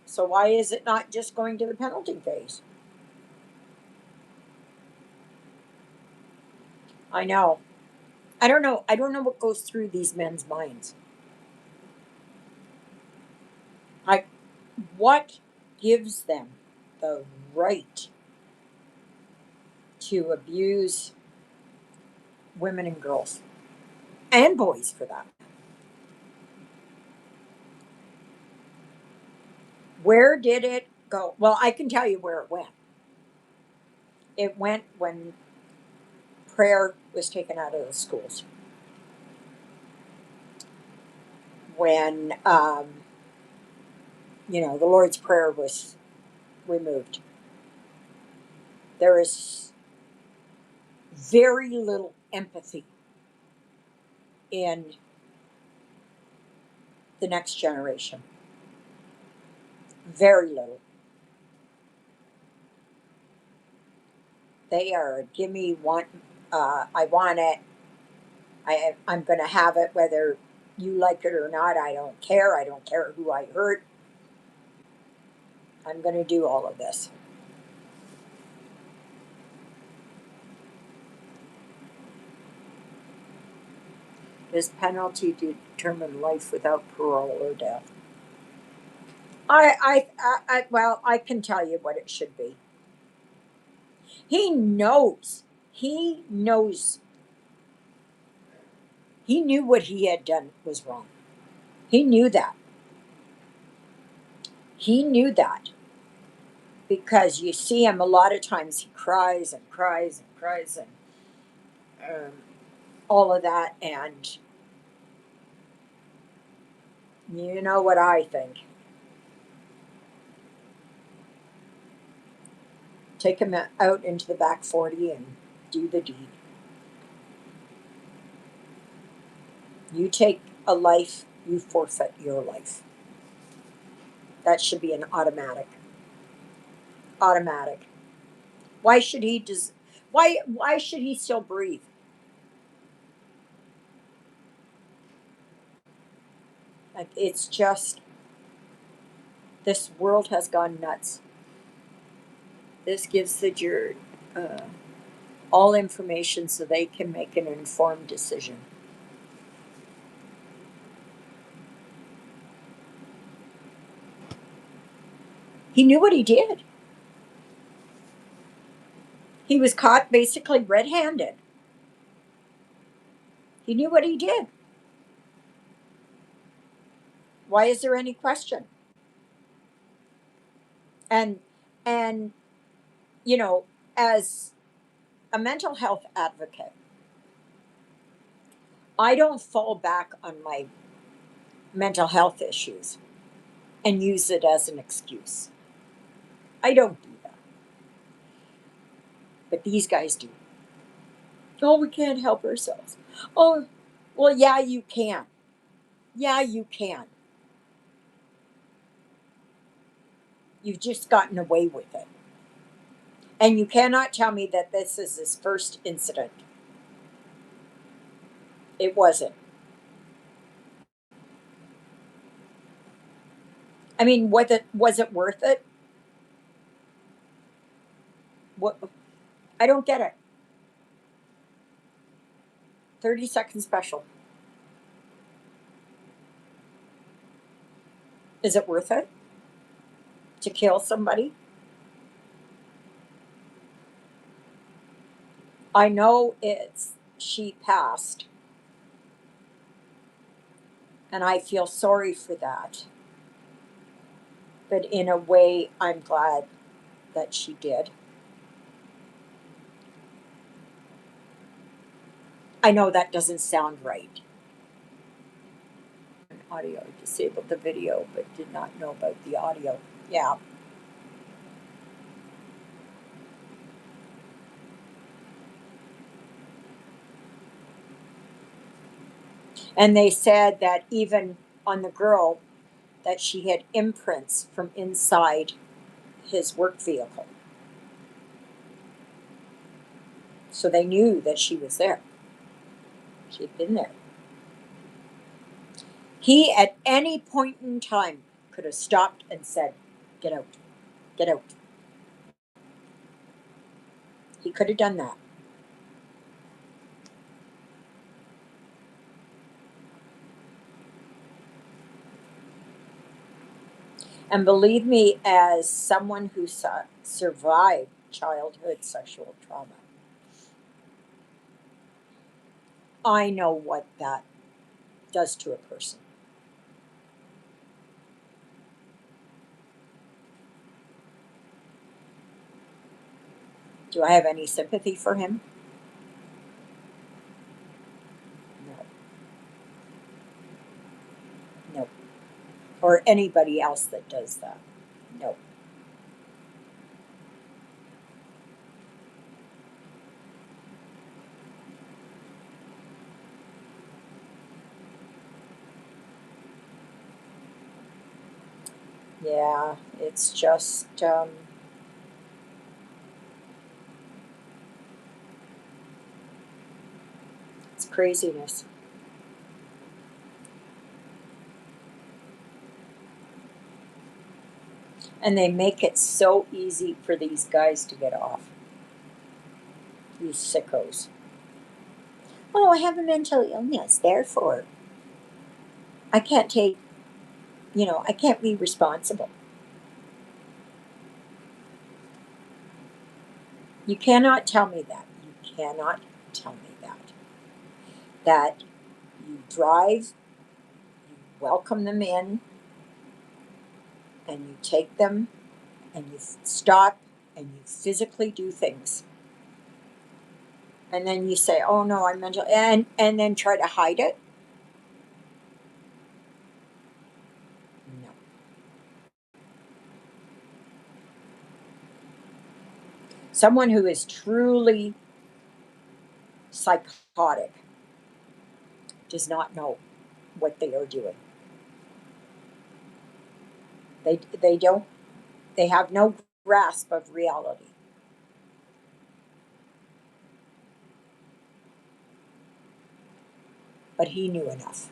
So why is it not just going to the penalty phase? I know. I don't know. I don't know what goes through these men's minds. Like, what gives them the right to abuse women and girls and boys for that? Where did it go? Well, I can tell you where it went. It went when prayer was taken out of the schools, when the Lord's Prayer was removed. There is very little empathy in the next generation. Very little. They are give me one. I want it. I'm going to have it whether you like it or not. I don't care. I don't care who I hurt. I'm going to do all of this. Does penalty determine life without parole or death? Well, I can tell you what it should be. He knows. He knows. He knew what he had done was wrong. He knew that. He knew that because you see him a lot of times. He cries and cries and cries and um, all of that, and You know what I think. Take him out into the back 40 and do the deed. You take a life, you forfeit your life. That should be an automatic. Automatic. Why should he why should he still breathe? Like it's just this world has gone nuts. This gives the jury uh, all information so they can make an informed decision. He knew what he did. He was caught basically red handed. He knew what he did. Why is there any question? And and you know, as a mental health advocate, I don't fall back on my mental health issues and use it as an excuse. I don't do that. But these guys do. Oh, we can't help ourselves. Oh, well, yeah, you can. Yeah, you can. You've just gotten away with it. And you cannot tell me that this is his first incident. It wasn't. I mean, was it worth it? What I don't get it. 30-second special. Is it worth it to kill somebody? I know it's she passed, and I feel sorry for that. But in a way, I'm glad that she did. I know that doesn't sound right. Audio disabled the video, but did not know about the audio. Yeah. And they said that even on the girl, that she had imprints from inside his work vehicle. So they knew that she was there. She had been there. He, at any point in time, could have stopped and said, "Get out, get out." He could have done that. And believe me, as someone who survived childhood sexual trauma, I know what that does to a person. Do I have any sympathy for him? No, no. Or anybody else that does that? No. Yeah, it's just, it's craziness. And they make it so easy for these guys to get off. These sickos. Oh, I have a mental illness, therefore I can't take, I can't be responsible. You cannot tell me that. You cannot tell me that. That you drive, you welcome them in, and you take them, and you stop, and you physically do things. And then you say, "Oh no, I'm mental," and then try to hide it. Someone who is truly psychotic does not know what they are doing. They don't they have no grasp of reality. But he knew enough.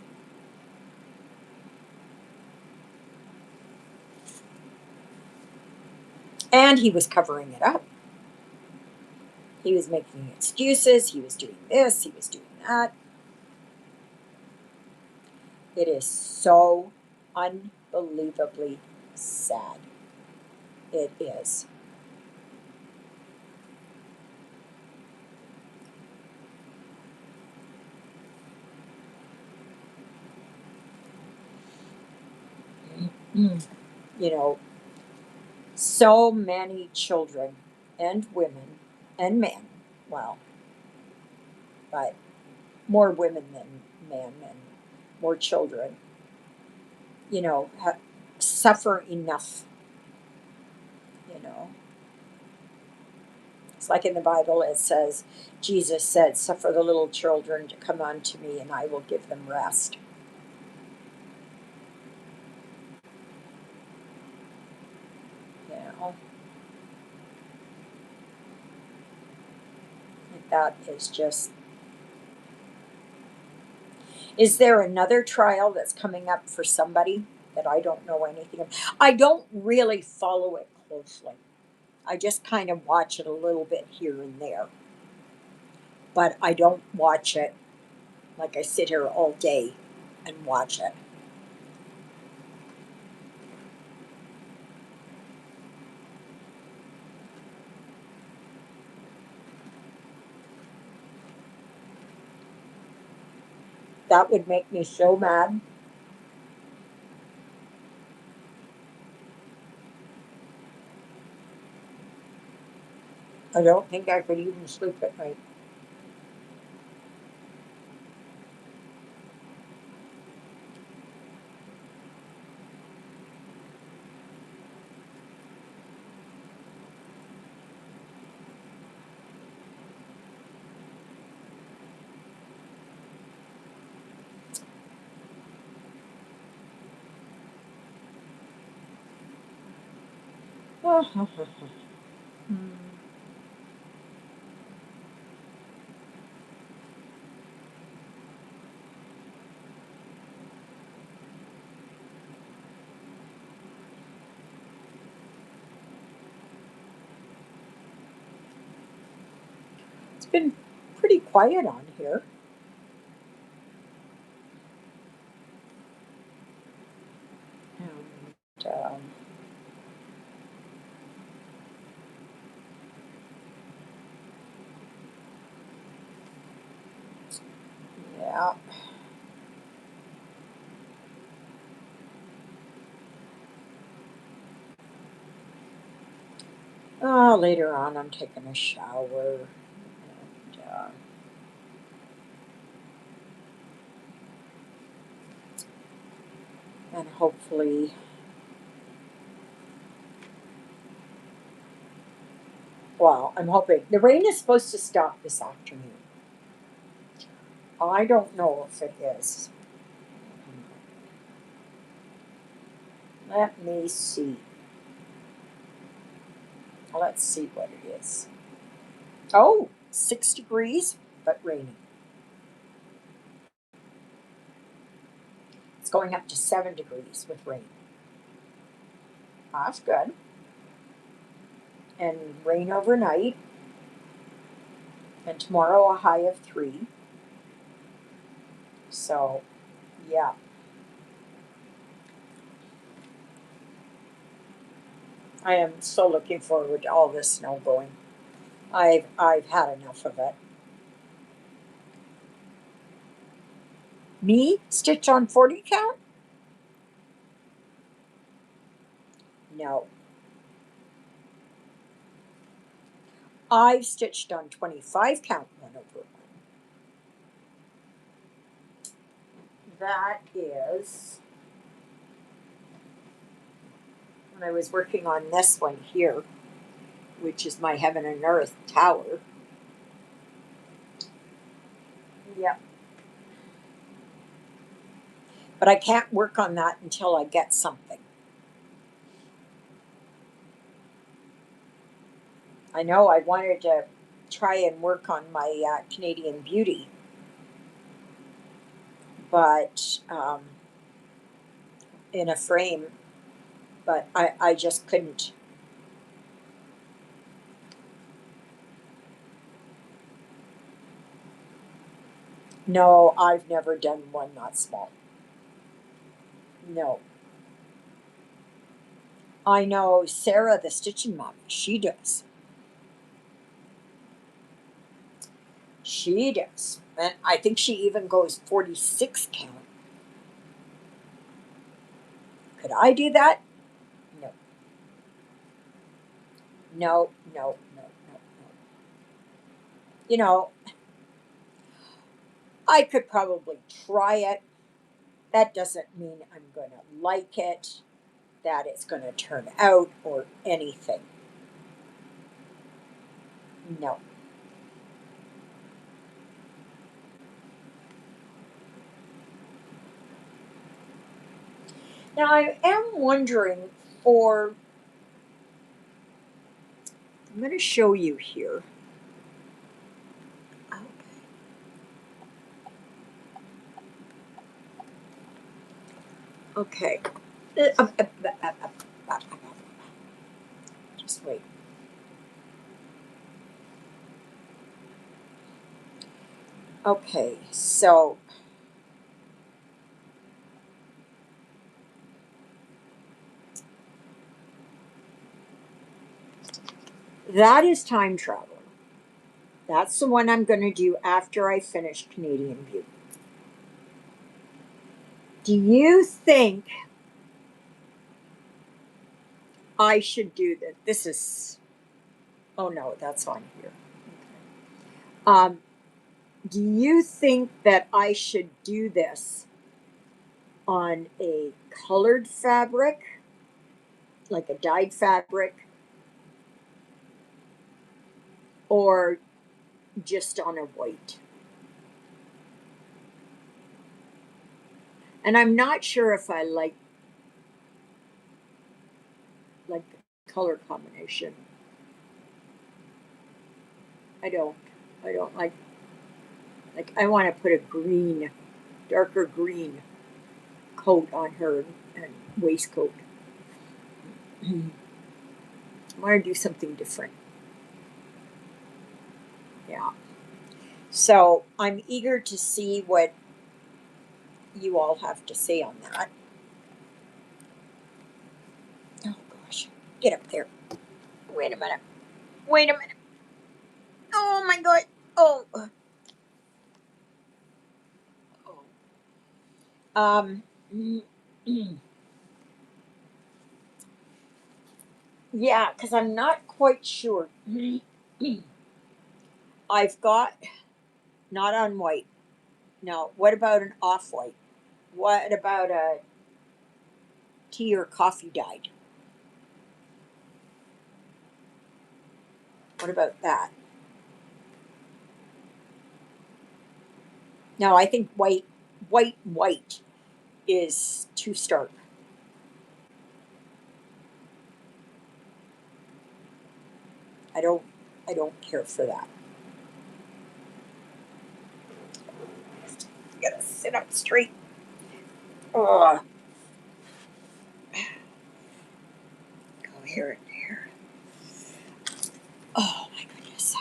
And he was covering it up. He was making excuses. He was doing this. He was doing that. It is so unbelievably sad. It is. You know, so many children and women and men, well, but more women than men and more children, suffer enough, you know. It's like in the Bible, it says, Jesus said, suffer the little children to come unto me and I will give them rest. You know, that is just. Is there another trial that's coming up for somebody that I don't know anything of? I don't really follow it closely. I just kind of watch it a little bit here and there, but I don't watch it like I sit here all day and watch it. That would make me so mad. I don't think I could even sleep at night. It's been pretty quiet on here. And, yeah. Later on, I'm taking a shower. And hopefully, well, I'm hoping the rain is supposed to stop this afternoon. I don't know if it is. Let me see. Let's see what it is. Oh, 6 degrees, but raining. It's going up to 7 degrees with rain. That's good. And rain overnight. And tomorrow a high of 3. So, yeah, I am so looking forward to all this snow going. I've had enough of it. Me stitch on 40 count? No. I've stitched on 25 count 1/1. That is when I was working on this one here. which is my heaven and earth tower. Yep. But I can't work on that until I get something. I know I wanted to try and work on my Canadian Beauty, but in a frame, but I just couldn't. No, I've never done one not small. No. I know Sarah, the stitching mommy, she does. She does. And I think she even goes 46 count. Could I do that? No. No, no, no, no, no. You know, I could probably try it. That doesn't mean I'm going to like it, that it's going to turn out, or anything. No. Now, I am wondering for, I'm going to show you here. Okay. Just wait. Okay, so that is Time Traveler. That's the one I'm going to do after I finish Canadian Beauty. Do you think I should do this? This is, oh no, that's on here. Um, do you think that I should do this on a colored fabric, like a dyed fabric, or just on a white? And I'm not sure if I like the color combination. I don't. I don't like I want to put a green, darker green coat on her and waistcoat. I want to do something different. Yeah. So I'm eager to see what you all have to say on that. Oh gosh. Get up there. Wait a minute. Wait a minute. Oh my god. Oh. Oh. Um yeah, because I'm not quite sure. I've got not on white. No. What about an off white? What about a tea or coffee dyed? What about that? No, I think white is too stark. I don't I don't care for that. You gotta sit up straight. Oh, go here and here. Oh my goodness.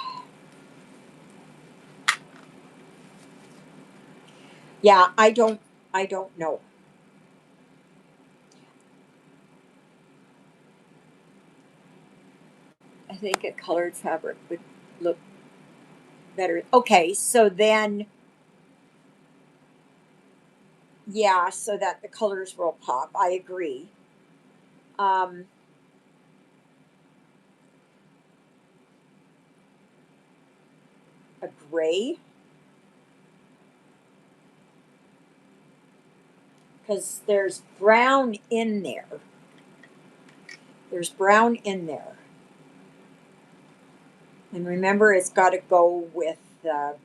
Yeah, I don't know. I think a colored fabric would look better. Okay, so then yeah, so that the colors will pop. I agree. Um, a gray, because there's brown in there. There's brown in there. And remember, it's got to go with the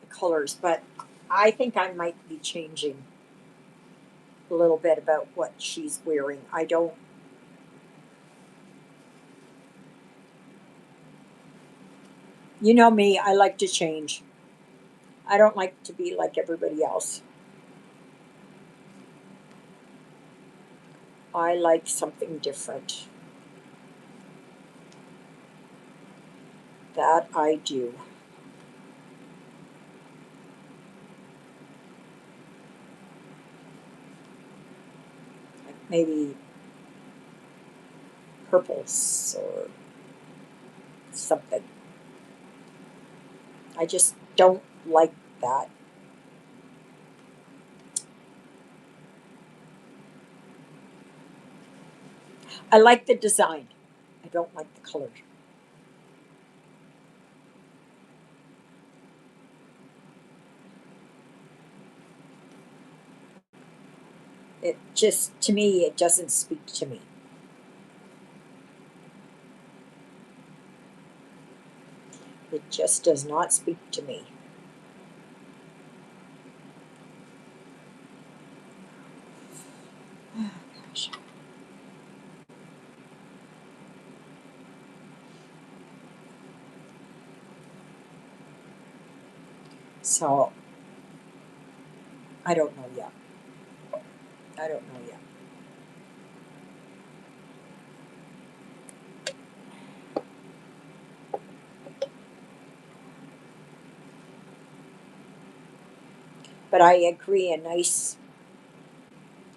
colors. But I think I might be changing a little bit about what she's wearing. I don't, you know me, I like to change. I don't like to be like everybody else. I like something different. That I do. Like maybe purples or something. I just don't like that. I like the design. I don't like the color. It just, to me, it doesn't speak to me. It just does not speak to me. Gosh. So I don't know yet. I don't know yet. But I agree, a nice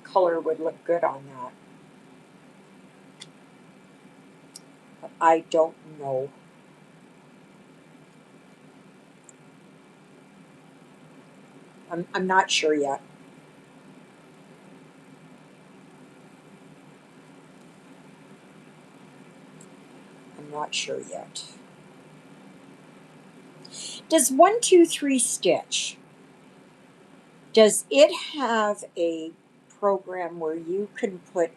color would look good on that. But I don't know. I'm not sure yet. I'm not sure yet. Does 123 Stitch, does it have a program where you can put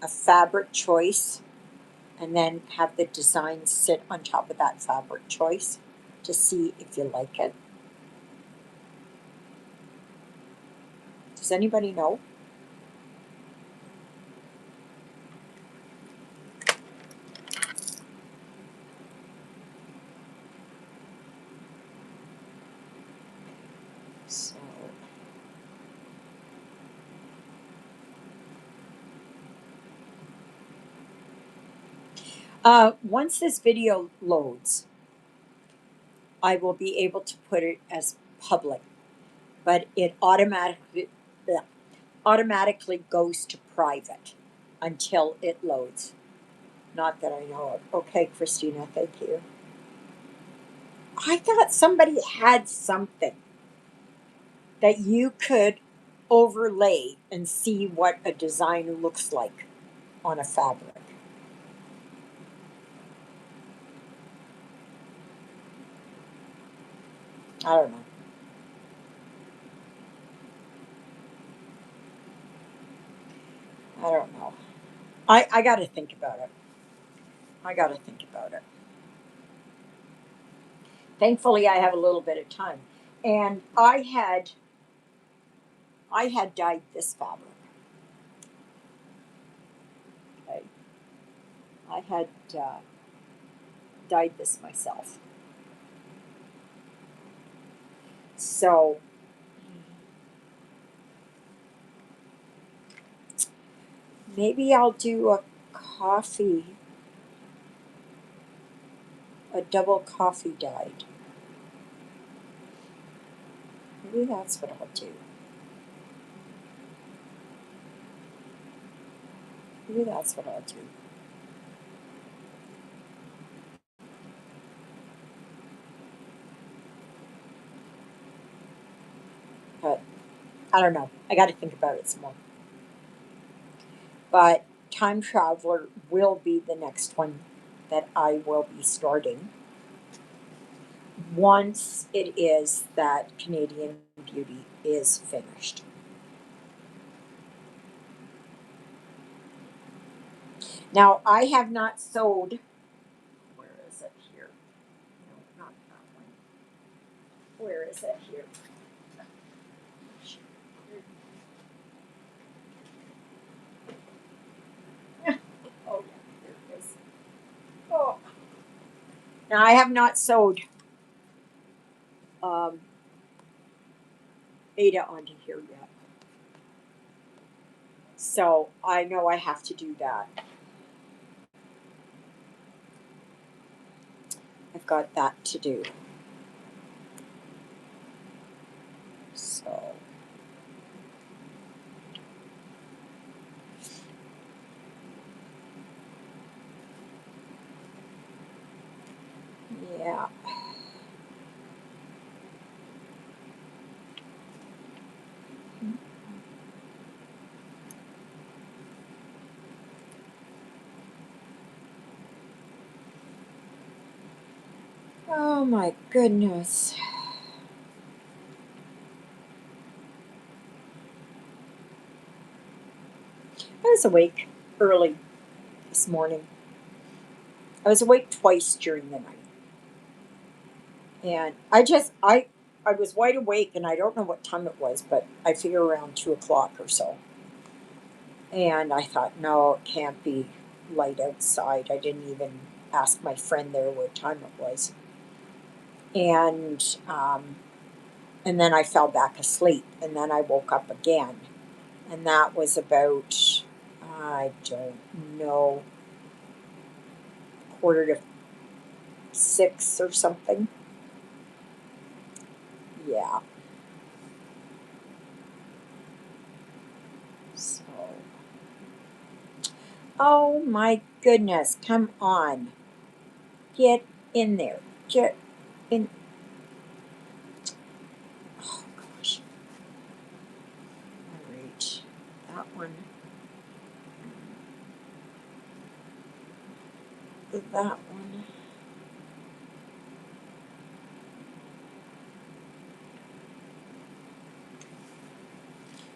a fabric choice and then have the design sit on top of that fabric choice to see if you like it? Does anybody know? So, once this video loads, I will be able to put it as public, but it automatically goes to private until it loads. Not that I know of. Okay, Christina, thank you. I thought somebody had something that you could overlay and see what a design looks like on a fabric. I don't know. I don't know. I got to think about it. I got to think about it. Thankfully, I have a little bit of time, and I had dyed this fabric. Okay, I had uh, dyed this myself. So maybe I'll do a double coffee dyed. Maybe that's what I'll do. Maybe that's what I'll do. But I don't know. I got to think about it some more. But Time Traveler will be the next one that I will be starting once it is that Canadian Beauty is finished. Now, I have not sewed. Where is it here? No, not that one. Where is it here? Oh, yeah, there it is. Oh. Now, I have not sewed um, Ada onto here yet. So I know I have to do that. I've got that to do. So, yeah. Oh my goodness. I was awake early this morning. I was awake twice during the night. And I was wide awake and I don't know what time it was, but I figure around 2 o'clock or so. And I thought, no, it can't be light outside. I didn't even ask my friend there what time it was. And and then I fell back asleep, and then I woke up again, and that was about, I don't know, 5:45 or something. Yeah. So, oh my goodness, come on, get in there, get in. Oh gosh, all right, that one, that one.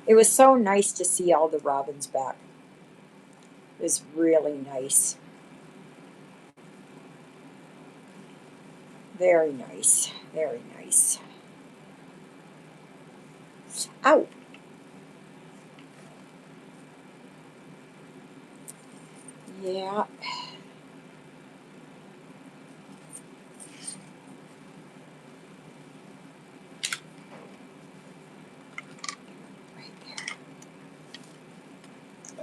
It was so nice to see all the robins back. It was really nice. Very nice. Very nice. Ow. Yeah. Right there.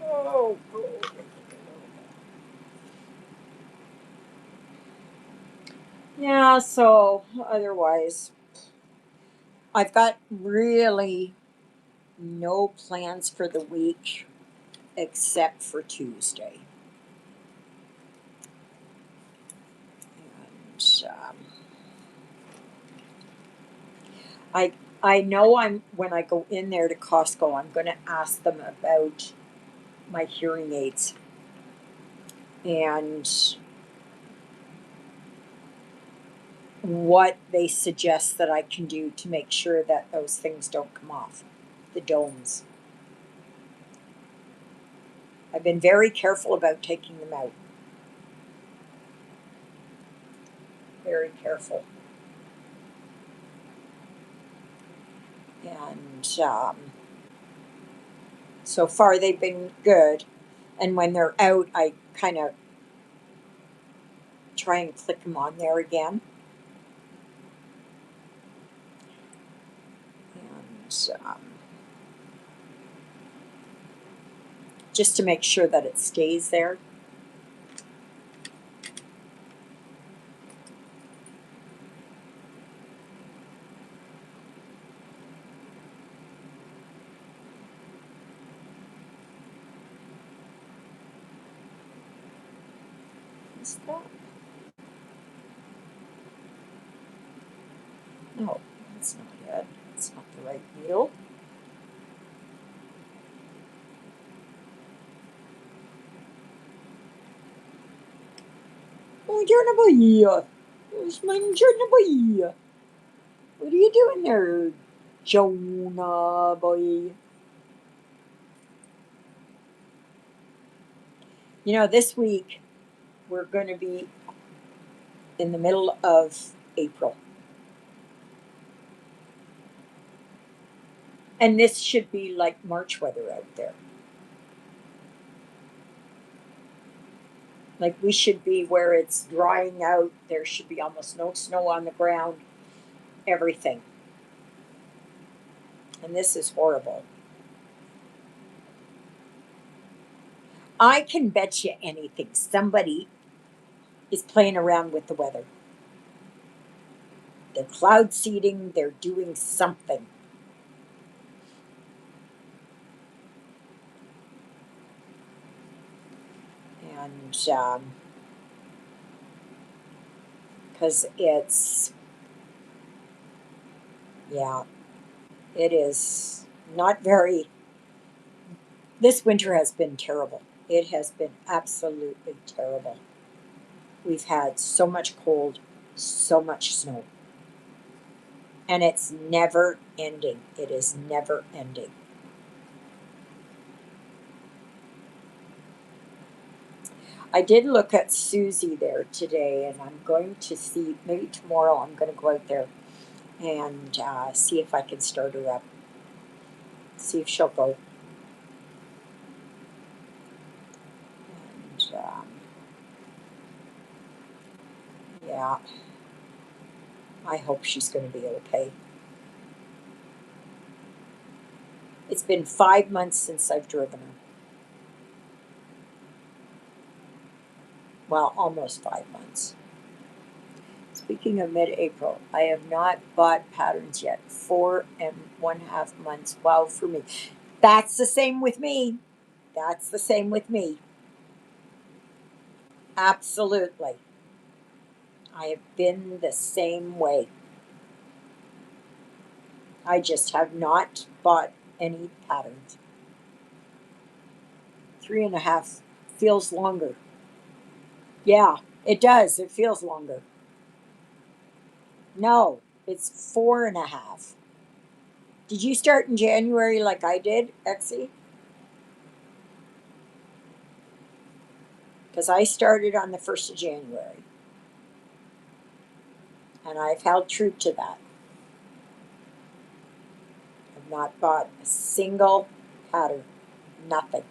Oh, oh. Yeah, so otherwise, I've got really no plans for the week except for Tuesday. And I I know I'm when I go in there to Costco, I'm going to ask them about my hearing aids and what they suggest that I can do to make sure that those things don't come off, the domes. I've been very careful about taking them out. Very careful. And so far they've been good. And when they're out, I kind of try and click them on there again. And just to make sure that it stays there. Is that? No, that's not it. That's not the right needle. Oh, Jonah boy. Where's my Jonah boy? What are you doing there, Jonah boy? This week we're going to be in the middle of April. And this should be like March weather out there. Like we should be where it's drying out. There should be almost no snow on the ground, everything. And this is horrible. I can bet you anything. Somebody is playing around with the weather. They're cloud seeding, they're doing something. And because yeah, it is not very, this winter has been terrible. It has been absolutely terrible. We've had so much cold, so much snow. And it's never ending. It is never ending. I did look at Susie there today, and I'm going to see, maybe tomorrow I'm going to go out there and see if I can start her up, see if she'll go. And yeah, I hope she's going to be okay. It's been 5 months since I've driven her. Well, almost 5 months. Speaking of mid April, I have not bought patterns yet. 4.5 months. Wow, for me. That's the same with me. That's the same with me. Absolutely. I have been the same way. I just have not bought any patterns. 3.5 feels longer. Yeah, it does. It feels longer. No, it's 4.5. Did you start in January like I did, Exie? Because I started on the 1st of January. And I've held true to that. I've not bought a single pattern. Nothing.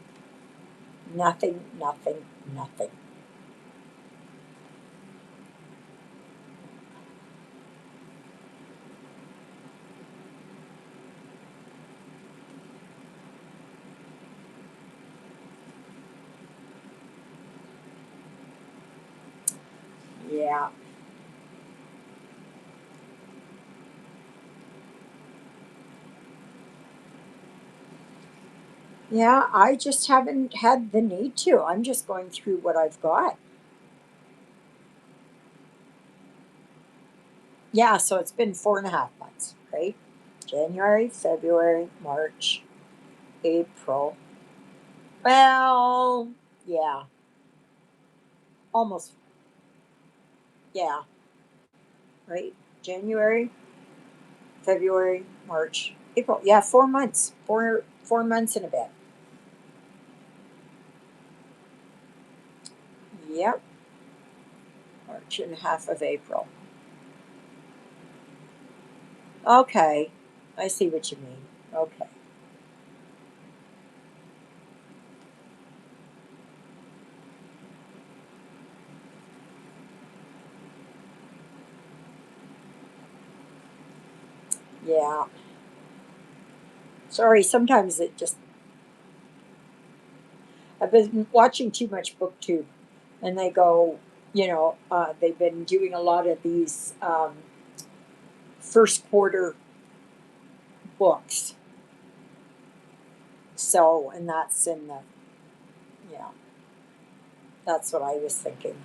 Nothing, nothing, nothing. Yeah. Yeah, I just haven't had the need to. I'm just going through what I've got. Yeah, so it's been 4.5 months, right? January, February, March, April. Well, yeah, almost. Yeah, right? January, February, March, April. Yeah, 4 months. 4 months and a bit. Yep, March and half of April. Okay, I see what you mean. Okay. Yeah. Sorry, sometimes it just, I've been watching too much BookTube, and they go, they've been doing a lot of these first quarter books. So, and that's in the, yeah, that's what I was thinking.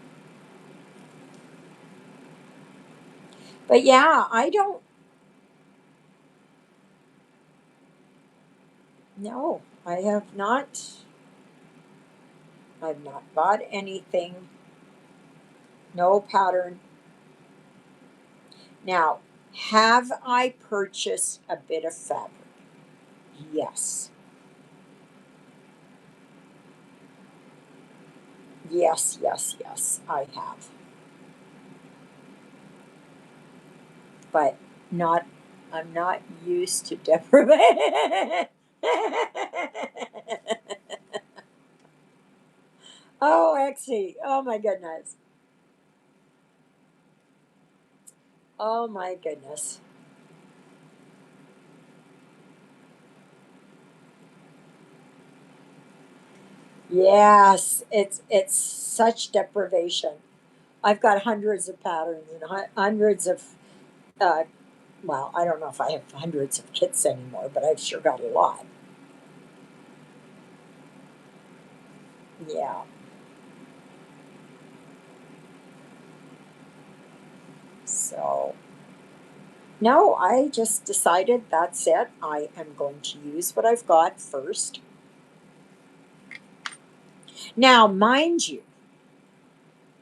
But yeah, I don't know. I've not bought anything, no pattern. Now, have I purchased a bit of fabric? Yes. Yes, yes, yes, I have. But not, I'm not used to deprivation. Oh, Exy. Oh my goodness. Oh my goodness. Yes, it's such deprivation. I've got hundreds of patterns and hundreds of uh, well, I don't know if I have hundreds of kits anymore, but I've sure got a lot. Yeah. So no, I just decided that's it. I am going to use what I've got first. Now, mind you,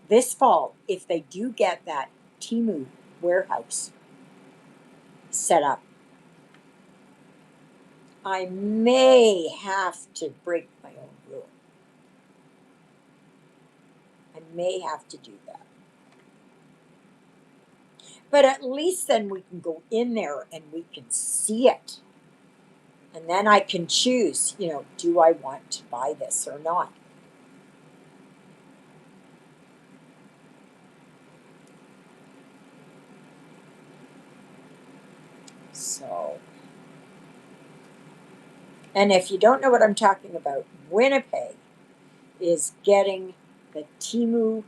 this fall, if they do get that Timu warehouse set up, I may have to break my own rule. I may have to do that. But at least then we can go in there and we can see it. And then I can choose, do I want to buy this or not? So, and if you don't know what I'm talking about, Winnipeg is getting the Timu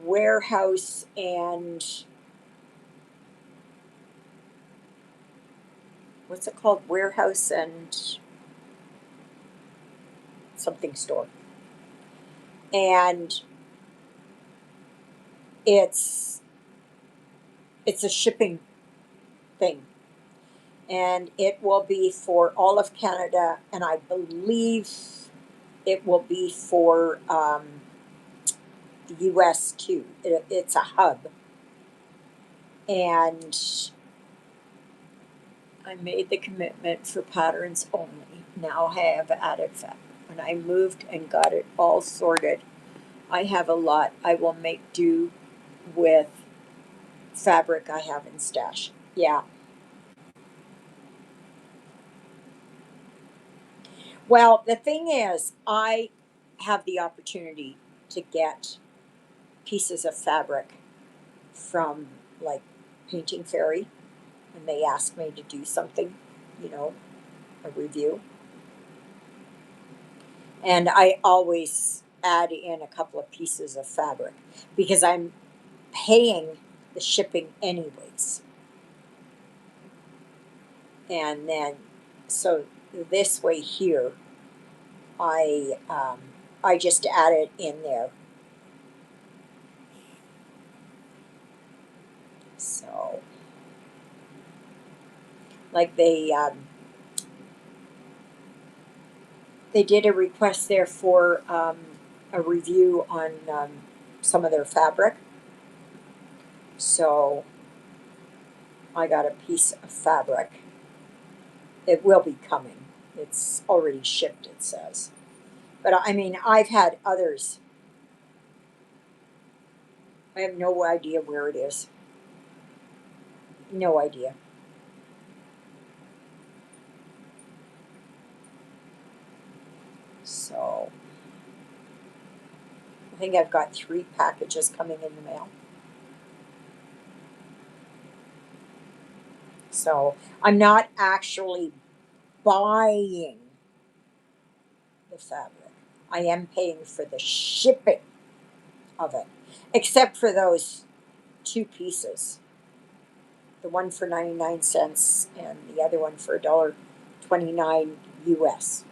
warehouse and what's it called? Warehouse and something store. And it's it's a shipping thing. And it will be for all of Canada, and I believe it will be for the US too. It's a hub. And I made the commitment for patterns only. Now I have added fabric. When I moved and got it all sorted, I have a lot. I will make do with fabric I have in stash. Yeah. Well, the thing is, I have the opportunity to get pieces of fabric from like Painting Fairy, and they ask me to do something, you know, a review. And I always add in a couple of pieces of fabric because I'm paying the shipping anyways. And then, so this way here, I um, I just add it in there. So, like they did a request there for a review on some of their fabric. So I got a piece of fabric. It will be coming. It's already shipped, it says. But I mean, I've had others. I have no idea where it is. No idea. So I think I've got 3 packages coming in the mail. So I'm not actually buying the fabric. I am paying for the shipping of it, except for those 2 pieces. The one for 99 cents and the other one for $1.29 US.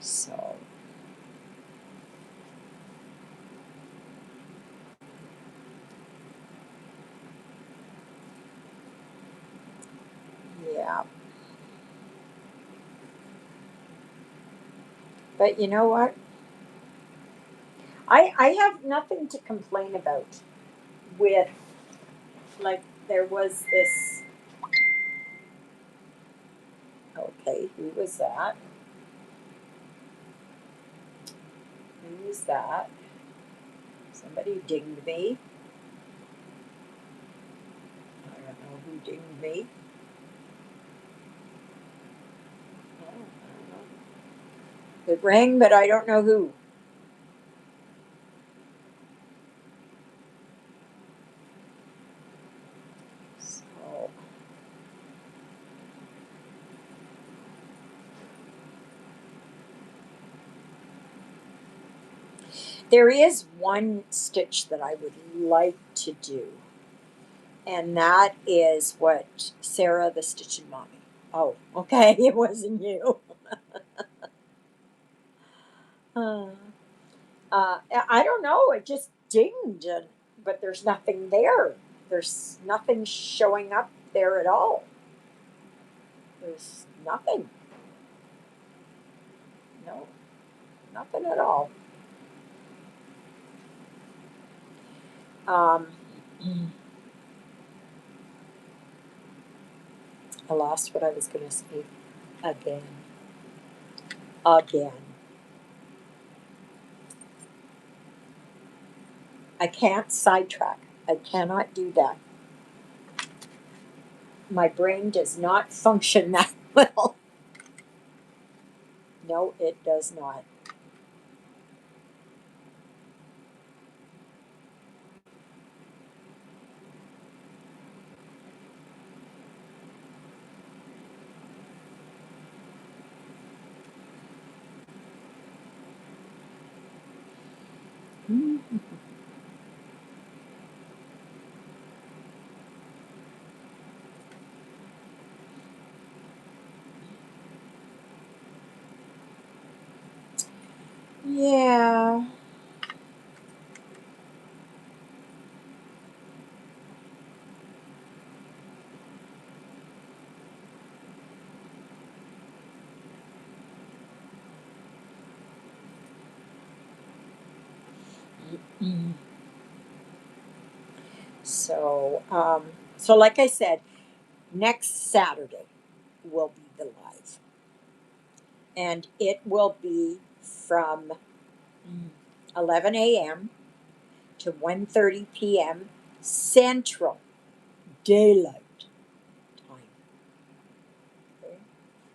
So yeah, but you know what? I have nothing to complain about with like there was this. Okay, Okay, who was that? Who was that? Somebody dinged me. I don't know who dinged me. Oh, I don't know. It rang, but I don't know who. So, there is one stitch that I would like to do, and that is what Sarah the Stitching Mommy. Oh, okay, it wasn't you. Uh, I don't know. It just dinged, but there's nothing there. There's nothing showing up there at all. There's nothing. No, nothing at all. Um, I lost what I was going to say again. Again. I can't sidetrack. I cannot do that. My brain does not function that well. No, it does not. Yeah. So, so like I said, next Saturday will be the live, and it will be from 11 a.m. to 1:30 p.m. Central Daylight Time.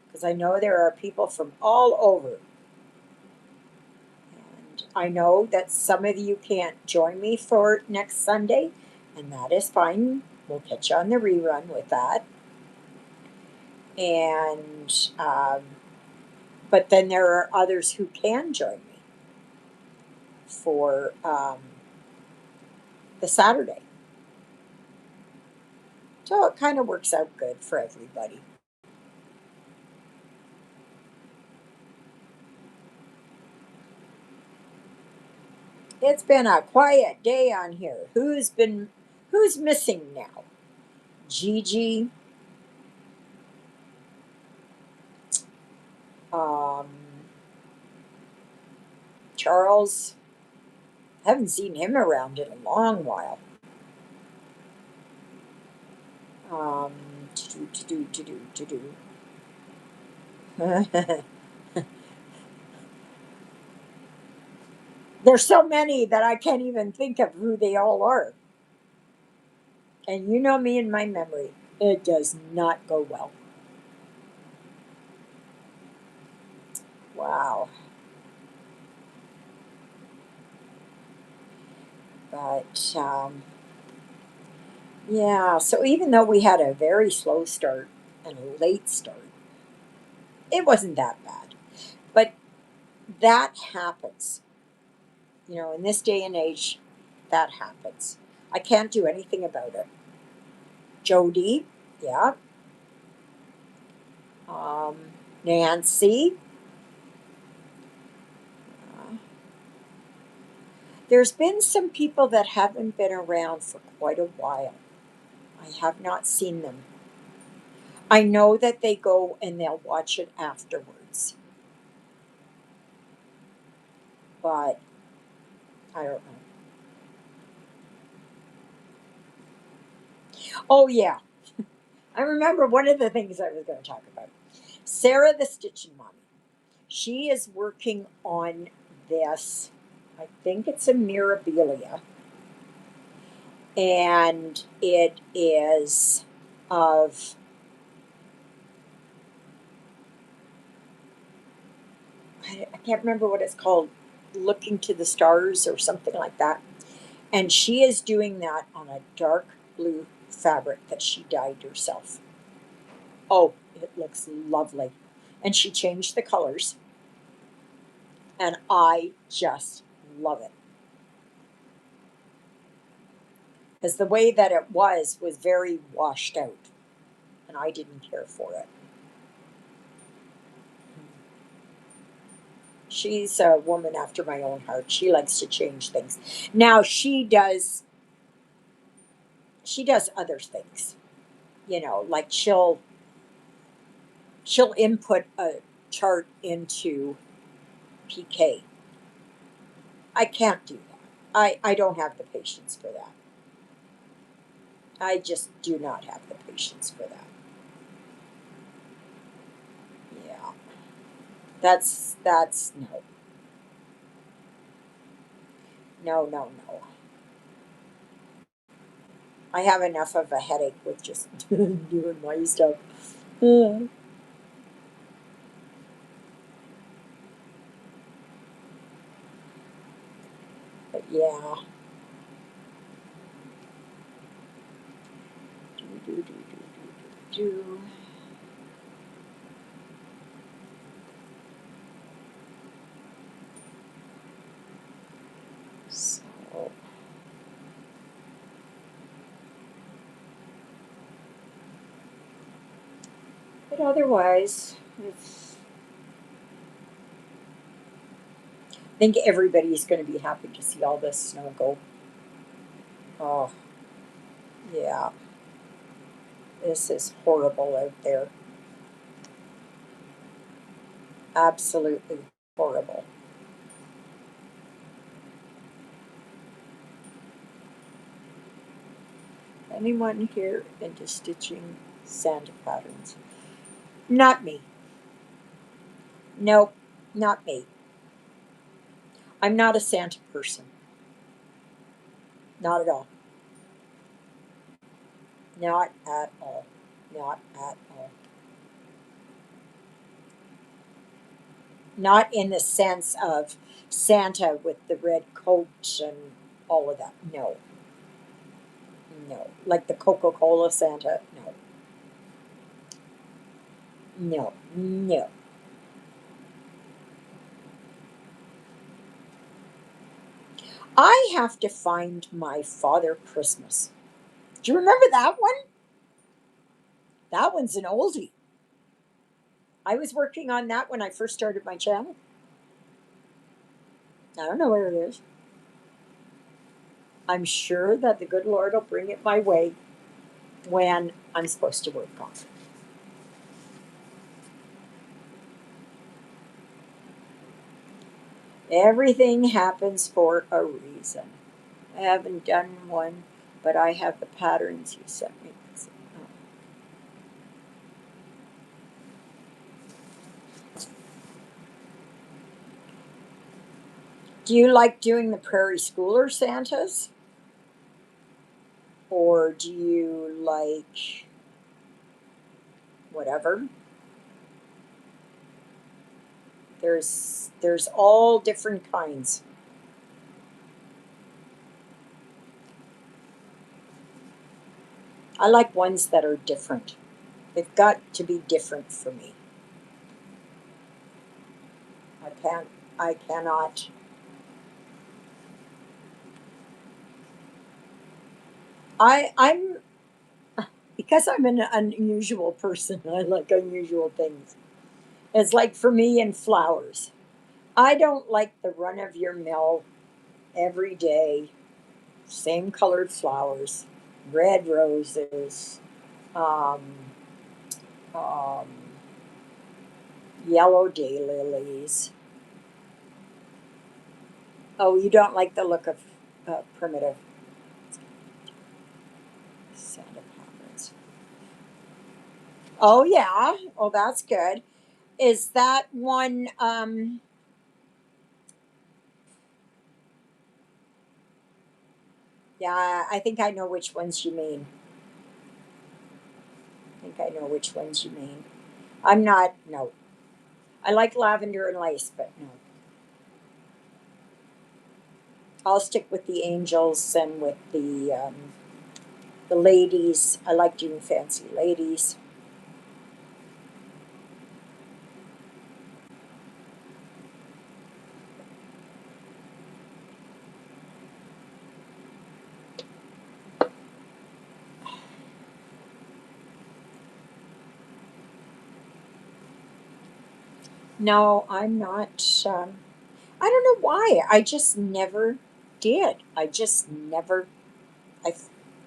Because I know there are people from all over, and I know that some of you can't join me for next Sunday, and that is fine. We'll catch you on the rerun with that. And but then there are others who can join me for the Saturday. So it kind of works out good for everybody. It's been a quiet day on here. Who's missing now? Gigi, um, Charles. Haven't seen him around in a long while. Um, to do. There's so many that I can't even think of who they all are. And you know me and my memory. It does not go well. Wow. But yeah, so even though we had a very slow start and a late start, it wasn't that bad. But that happens. In this day and age, that happens. I can't do anything about it. Jody, yeah. Um, Nancy. Uh, there's been some people that haven't been around for quite a while. I have not seen them. I know that they go and they'll watch it afterwards, but I don't know. Oh, yeah. I remember one of the things I was going to talk about. Sarah, the stitching mommy. She is working on this. I think it's a mirabilia, and it is of, I can't remember what it's called, looking to the stars or something like that. And she is doing that on a dark blue fabric that she dyed herself. Oh, it looks lovely. And she changed the colors, and I just love it. Because the way that it was very washed out, and I didn't care for it. She's a woman after my own heart. She likes to change things. Now she does other things. Like she'll input a chart into PK. I can't do that. I don't have the patience for that. I just do not have the patience for that. Yeah. That's no. No, no, no. I have enough of a headache with just doing my stuff. Uh, but yeah. Do, do, do, do, do, do, do. So, but otherwise, I think everybody's going to be happy to see all this snow go. Oh, yeah. This is horrible out there. Absolutely horrible. Anyone here into stitching Santa patterns? Not me. Nope, not me. I'm not a Santa person. Not at all. Not at all. Not at all. Not in the sense of Santa with the red coat and all of that. No, no. Like the Coca Cola Santa. No, no, no. I have to find my Father Christmas. Do you remember that one? That one's an oldie. I was working on that when I first started my channel. I don't know where it is. I'm sure that the good Lord will bring it my way when I'm supposed to work on it. Everything happens for a reason. I haven't done one, but I have the patterns you sent me. Oh. Do you like doing the prairie schooler Santas? Or do you like whatever? There's all different kinds. I like ones that are different. They've got to be different for me. I can't I cannot. I'm because I'm an unusual person. I like unusual things. It's like for me in flowers. I don't like the run of your mill every day, same colored flowers, red roses, um, um, yellow daylilies. Oh, you don't like the look of primitive Santa patterns. Oh, yeah. Oh, that's good. Is that one? Yeah, I think I know which ones you mean. I think I know which ones you mean. I'm not. No, I like lavender and lace, but no. I'll stick with the angels and with the ladies. I like doing fancy ladies. No, I'm not. I don't know why. I just never did. I just never. I,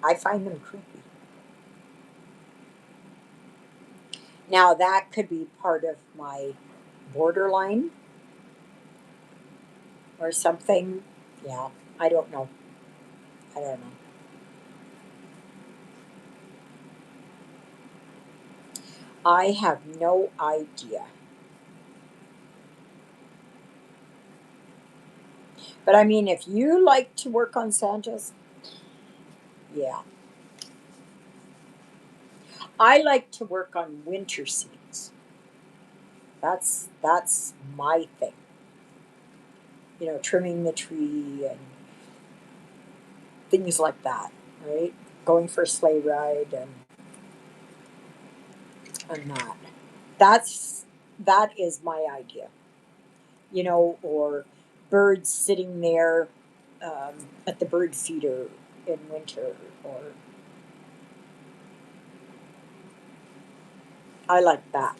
I find them creepy. Now that could be part of my borderline or something. Yeah, I don't know. I don't know. I have no idea. But I mean, if you like to work on Santas, yeah. I like to work on winter scenes. That's my thing. You know, trimming the tree and things like that, right? Going for a sleigh ride and that. That's that is my idea. You know, or birds sitting there at the bird feeder in winter, or I like that.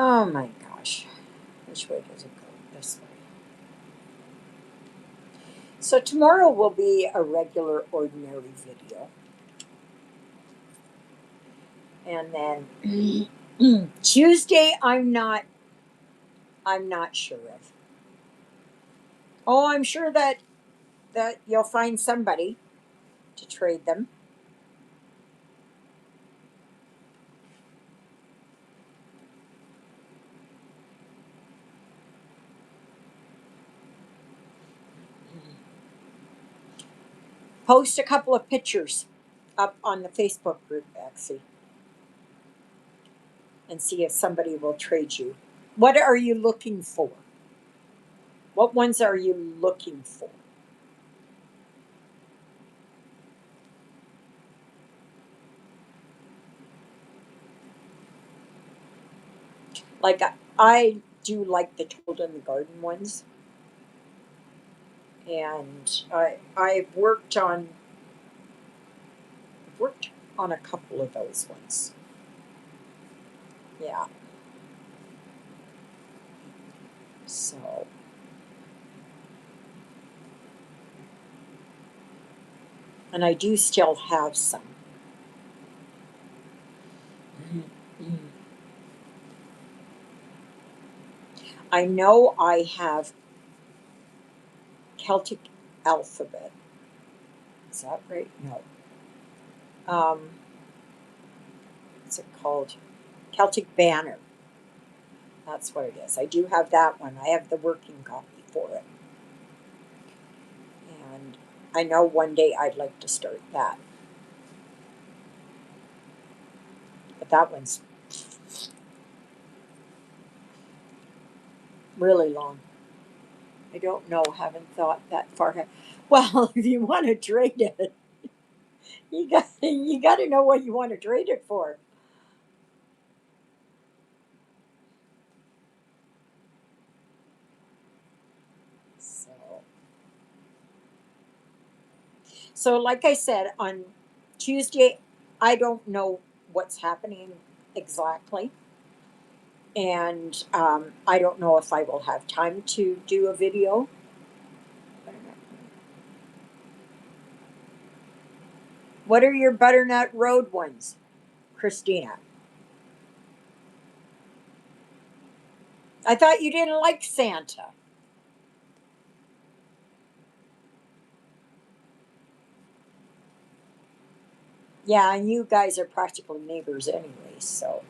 Oh my gosh. Which way does it go? This way. So tomorrow will be a regular ordinary video. And then Tuesday I'm not sure of. Oh, I'm sure that you'll find somebody to trade them. Post a couple of pictures up on the Facebook group, Maxie, and see if somebody will trade you. What are you looking for? What ones are you looking for? Like I do like the told in the garden ones, and I've worked on a couple of those ones. Yeah. So and I do still have some. I know I have Celtic alphabet. Is that right? No. Um, what's it called? Celtic banner. That's what it is. I do have that one. I have the working copy for it. And I know one day I'd like to start that. But that one's really long. I don't know, haven't thought that far ahead. Well, if you want to trade it, you got to know what you want to trade it for. So So, like I said, on Tuesday, I don't know what's happening exactly. And I don't know if I will have time to do a video. What are your Butternut Road ones, Christina? I thought you didn't like Santa. Yeah, and you guys are practically neighbors anyway, so.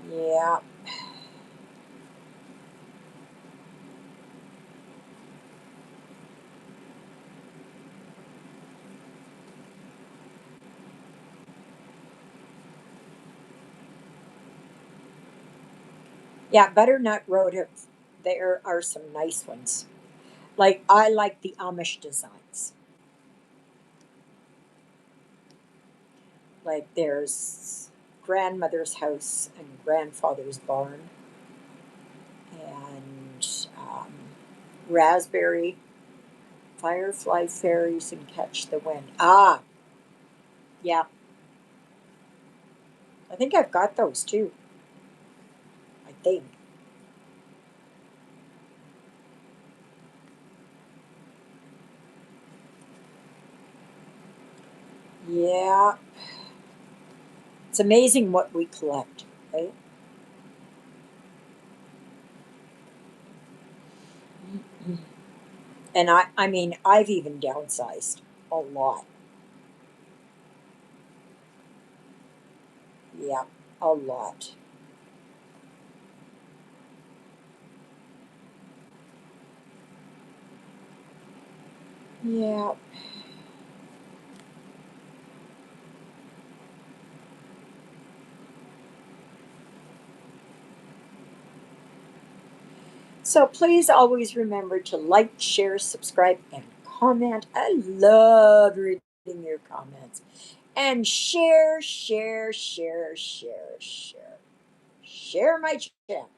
Yeah. Yeah, Butternut Road, there are some nice ones. Like, I like the Amish designs. Like, there's grandmother's house and grandfather's barn, and raspberry, firefly fairies, and catch the wind. Ah, yeah. I think I've got those too. I think. Yeah. It's amazing what we collect, right? Mhm. And I mean, I've even downsized a lot. Yeah, a lot. Yeah. So please always remember to like, share, subscribe, and comment. I love reading your comments. And share, share, share, share, share. Share my channel.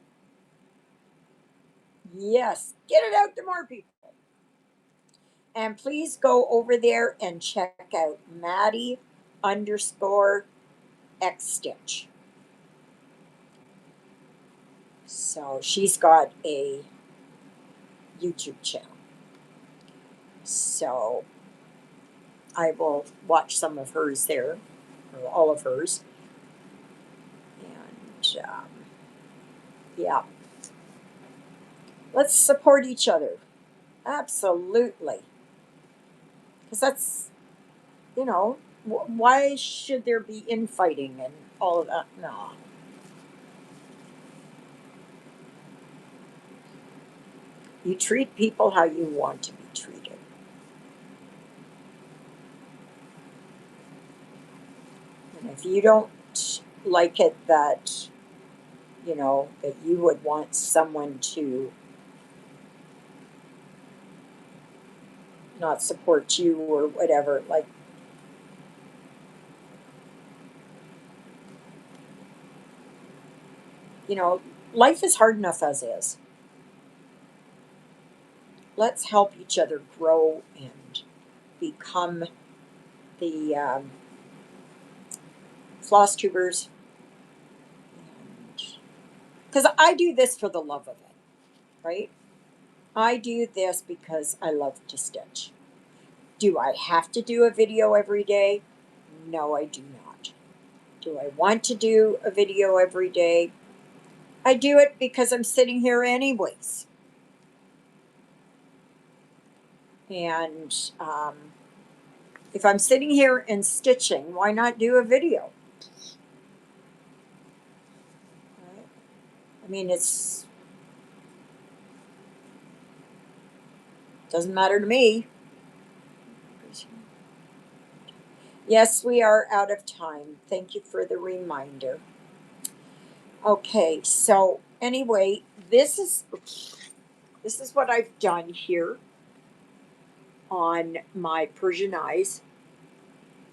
Yes, get it out to more people. And please go over there and check out Maddie underscore X Stitch. So she's got a YouTube channel. So I will watch some of hers there, or all of hers. And yeah, let's support each other. Absolutely. Because that's, why should there be infighting and all of that? No. You treat people how you want to be treated. And if you don't like it that you would want someone to not support you or whatever, like, you know, life is hard enough as is. Let's help each other grow and become the floss tubers. Because I do this for the love of it, right? I do this because I love to stitch. Do I have to do a video every day? No, I do not. Do I want to do a video every day? I do it because I'm sitting here anyways. And if I'm sitting here and stitching, why not do a video? Right? I mean, it's doesn't matter to me. Yes, we are out of time. Thank you for the reminder. Okay, so anyway, this is what I've done here on my Persian eyes,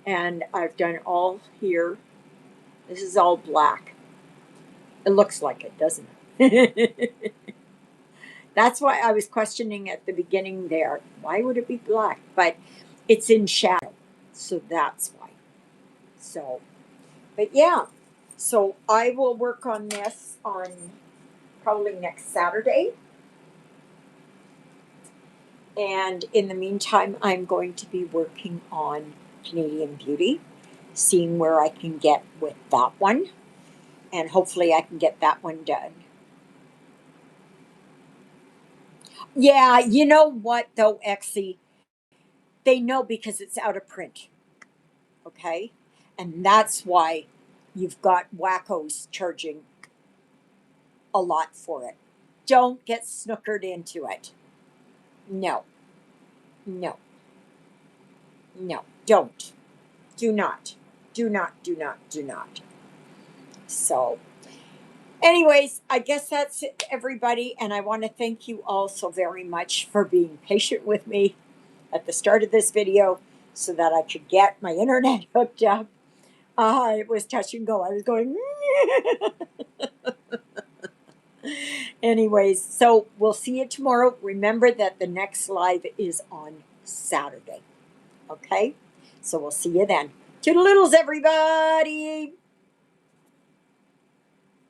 and I've done all here. This is all black. It looks like it, doesn't it? That's why I was questioning at the beginning there. Why would it be black? But it's in shadow. So that's why. So, but yeah. So I will work on this on probably next Saturday. And in the meantime, I'm going to be working on Canadian Beauty, seeing where I can get with that one. And hopefully I can get that one done. Yeah, you know what though, Exie? They know because it's out of print. Okay? And that's why you've got wackos charging a lot for it. Don't get snookered into it. No, no, no, don't. Do not. Do not, do not, do not. So, anyways, I guess that's it, everybody. And I want to thank you all so very much for being patient with me at the start of this video so that I could get my internet hooked up. It was touch and go. I was going. Anyways, so we'll see you tomorrow. Remember that the next live is on Saturday. Okay? So we'll see you then. Toodle-oodles, everybody.